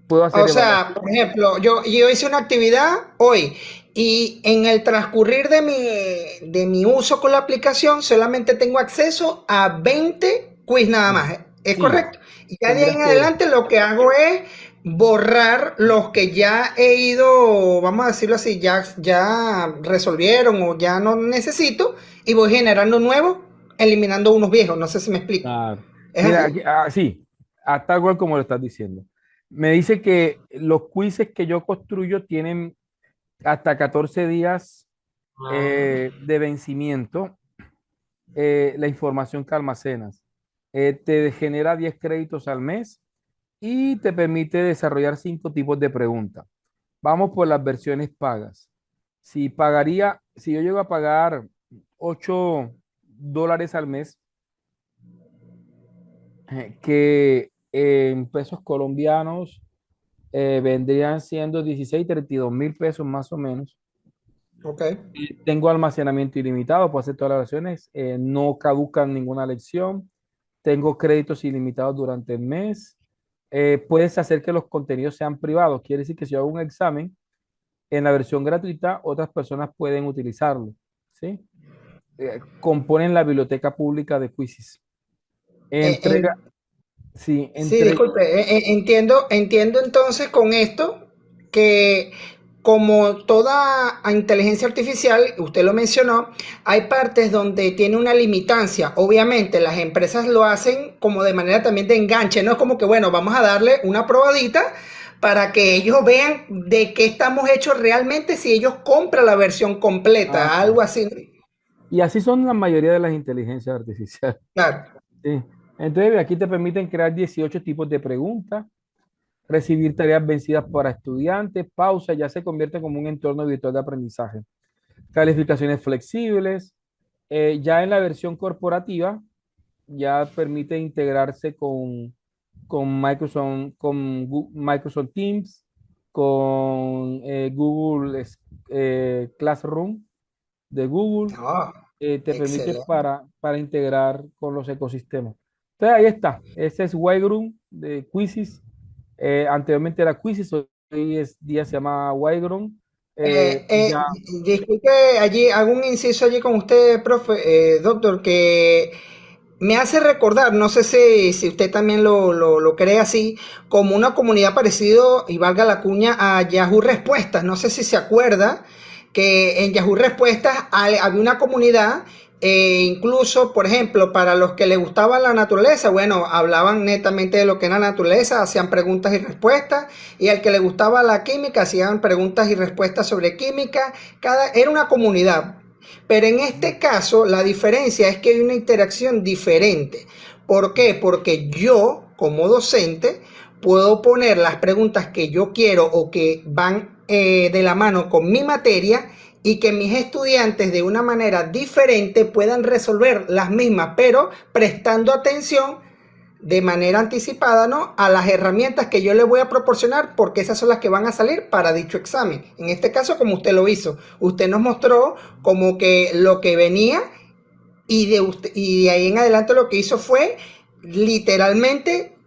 Puedo hacer O sea, evaluación. por ejemplo, yo hice una actividad hoy y en el transcurrir de mi uso con la aplicación solamente tengo acceso a 20 quiz nada Sí, más. ¿Es sí, correcto? Y ya de ahí tendrías en que, adelante lo que hago es borrar los que ya he ido, vamos a decirlo así, ya resolvieron o ya no necesito y voy generando nuevos, eliminando unos viejos. No sé si me explico. Claro. ¿Es Mira, así? aquí, sí, a tal cual como lo estás diciendo. Me dice que los quizzes que yo construyo tienen hasta 14 días de vencimiento, la información que almacenas. Te genera 10 créditos al mes y te permite desarrollar 5 tipos de preguntas. Vamos por las versiones pagas. Si yo llego a pagar $8 al mes, que en pesos colombianos vendrían siendo 16 32 mil pesos más o menos. Ok. Tengo almacenamiento ilimitado, puedo hacer todas las versiones, no caducan ninguna lección, tengo créditos ilimitados durante el mes. Puedes hacer que los contenidos sean privados, quiere decir que si yo hago un examen en la versión gratuita, otras personas pueden utilizarlo, ¿sí? Componen la biblioteca pública de Quizzes. Eh, Entrega, en- sí, Sí, entrega, disculpe, entiendo entonces con esto que como toda inteligencia artificial, usted lo mencionó, hay partes donde tiene una limitancia. Obviamente las empresas lo hacen como de manera también de enganche, no es como que, bueno, vamos a darle una probadita para que ellos vean de qué estamos hechos realmente si ellos compran la versión completa, así. algo así. Y así son la mayoría de las inteligencias artificiales. Claro. Sí. Entonces, aquí te permiten crear 18 tipos de preguntas, recibir tareas vencidas para estudiantes, pausa, ya se convierte como un entorno virtual de aprendizaje. Calificaciones flexibles. Ya en la versión corporativa, ya permite integrarse con Microsoft Teams, con Google Classroom de Google. Ah, Te permite excelente. para integrar con los ecosistemas. Entonces ahí está, ese es Wayground de Quizzes. Anteriormente era Quizzes, hoy es día se llama Wayground. Ya, Disculpe, allí hago un inciso allí con usted, profe, doctor, que me hace recordar, no sé si usted también lo cree así, como una comunidad parecido, y valga la cuña, a Yahoo Respuestas. No sé si se acuerda que en Yahoo Respuestas había una comunidad, incluso, por ejemplo, para los que les gustaba la naturaleza, bueno, hablaban netamente de lo que era la naturaleza, hacían preguntas y respuestas, y al que le gustaba la química, hacían preguntas y respuestas sobre química, era una comunidad. Pero en este caso, la diferencia es que hay una interacción diferente. ¿Por qué? Porque yo, como docente, puedo poner las preguntas que yo quiero o que van de la mano con mi materia y que mis estudiantes de una manera diferente puedan resolver las mismas, pero prestando atención de manera anticipada, ¿no?, a las herramientas que yo les voy a proporcionar, porque esas son las que van a salir para dicho examen. En este caso, como usted lo hizo, usted nos mostró como que lo que venía y de ahí en adelante lo que hizo fue literalmente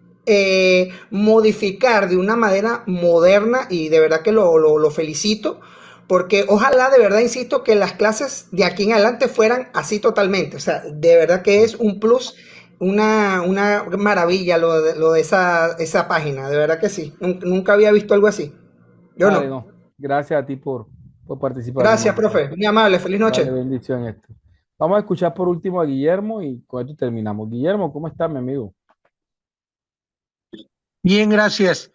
modificar de una manera moderna, y de verdad que lo felicito, porque ojalá de verdad, insisto, que las clases de aquí en adelante fueran así totalmente. O sea, de verdad que es un plus, una maravilla lo de esa página, de verdad que sí. Nunca había visto algo así. Yo dale, no. no. Gracias a ti por participar, Gracias, hermano. profe. Muy amable. Feliz Dale, noche. bendición esto. Vamos a escuchar por último a Guillermo y con esto terminamos. Guillermo, ¿cómo estás, mi amigo? Bien, gracias.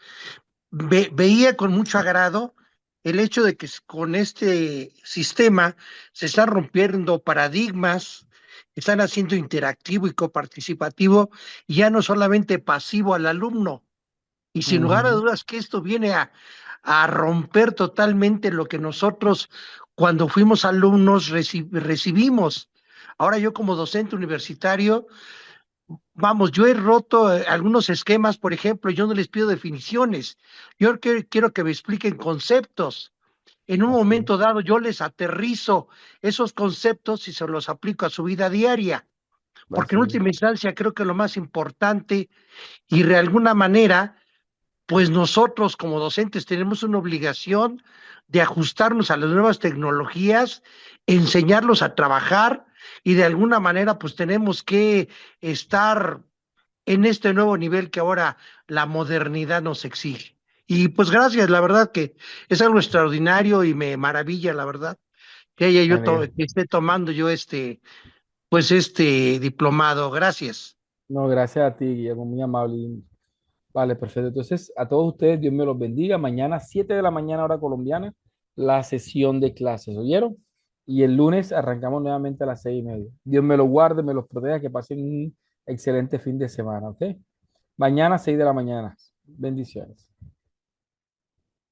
Veía con mucho agrado el hecho de que con este sistema se están rompiendo paradigmas, están haciendo interactivo y coparticipativo, y ya no solamente pasivo al alumno. Y sin lugar a Ujú. dudas que esto viene a romper totalmente lo que nosotros cuando fuimos alumnos recibimos. Ahora yo como docente universitario, vamos, yo he roto algunos esquemas, por ejemplo, yo no les pido definiciones, yo quiero que me expliquen conceptos. En un Así es, momento dado yo les aterrizo esos conceptos y se los aplico a su vida diaria, porque en así es. última instancia creo que lo más importante y de alguna manera, pues nosotros como docentes tenemos una obligación de ajustarnos a las nuevas tecnologías, enseñarlos a trabajar y de alguna manera pues tenemos que estar en este nuevo nivel que ahora la modernidad nos exige. Y pues gracias, la verdad que es algo extraordinario y me maravilla, la verdad, que haya Me yo alegra. que esté tomando yo pues este diplomado. Gracias. No, gracias a ti, Guillermo, muy amable. Vale, perfecto. Entonces, a todos ustedes, Dios me los bendiga. Mañana, 7 de la mañana, hora colombiana, la sesión de clases, ¿oyeron? Y el lunes arrancamos nuevamente a las 6:30. Dios me los guarde, me los proteja, que pasen un excelente fin de semana, ¿ok? Mañana, 6 de la mañana. Bendiciones.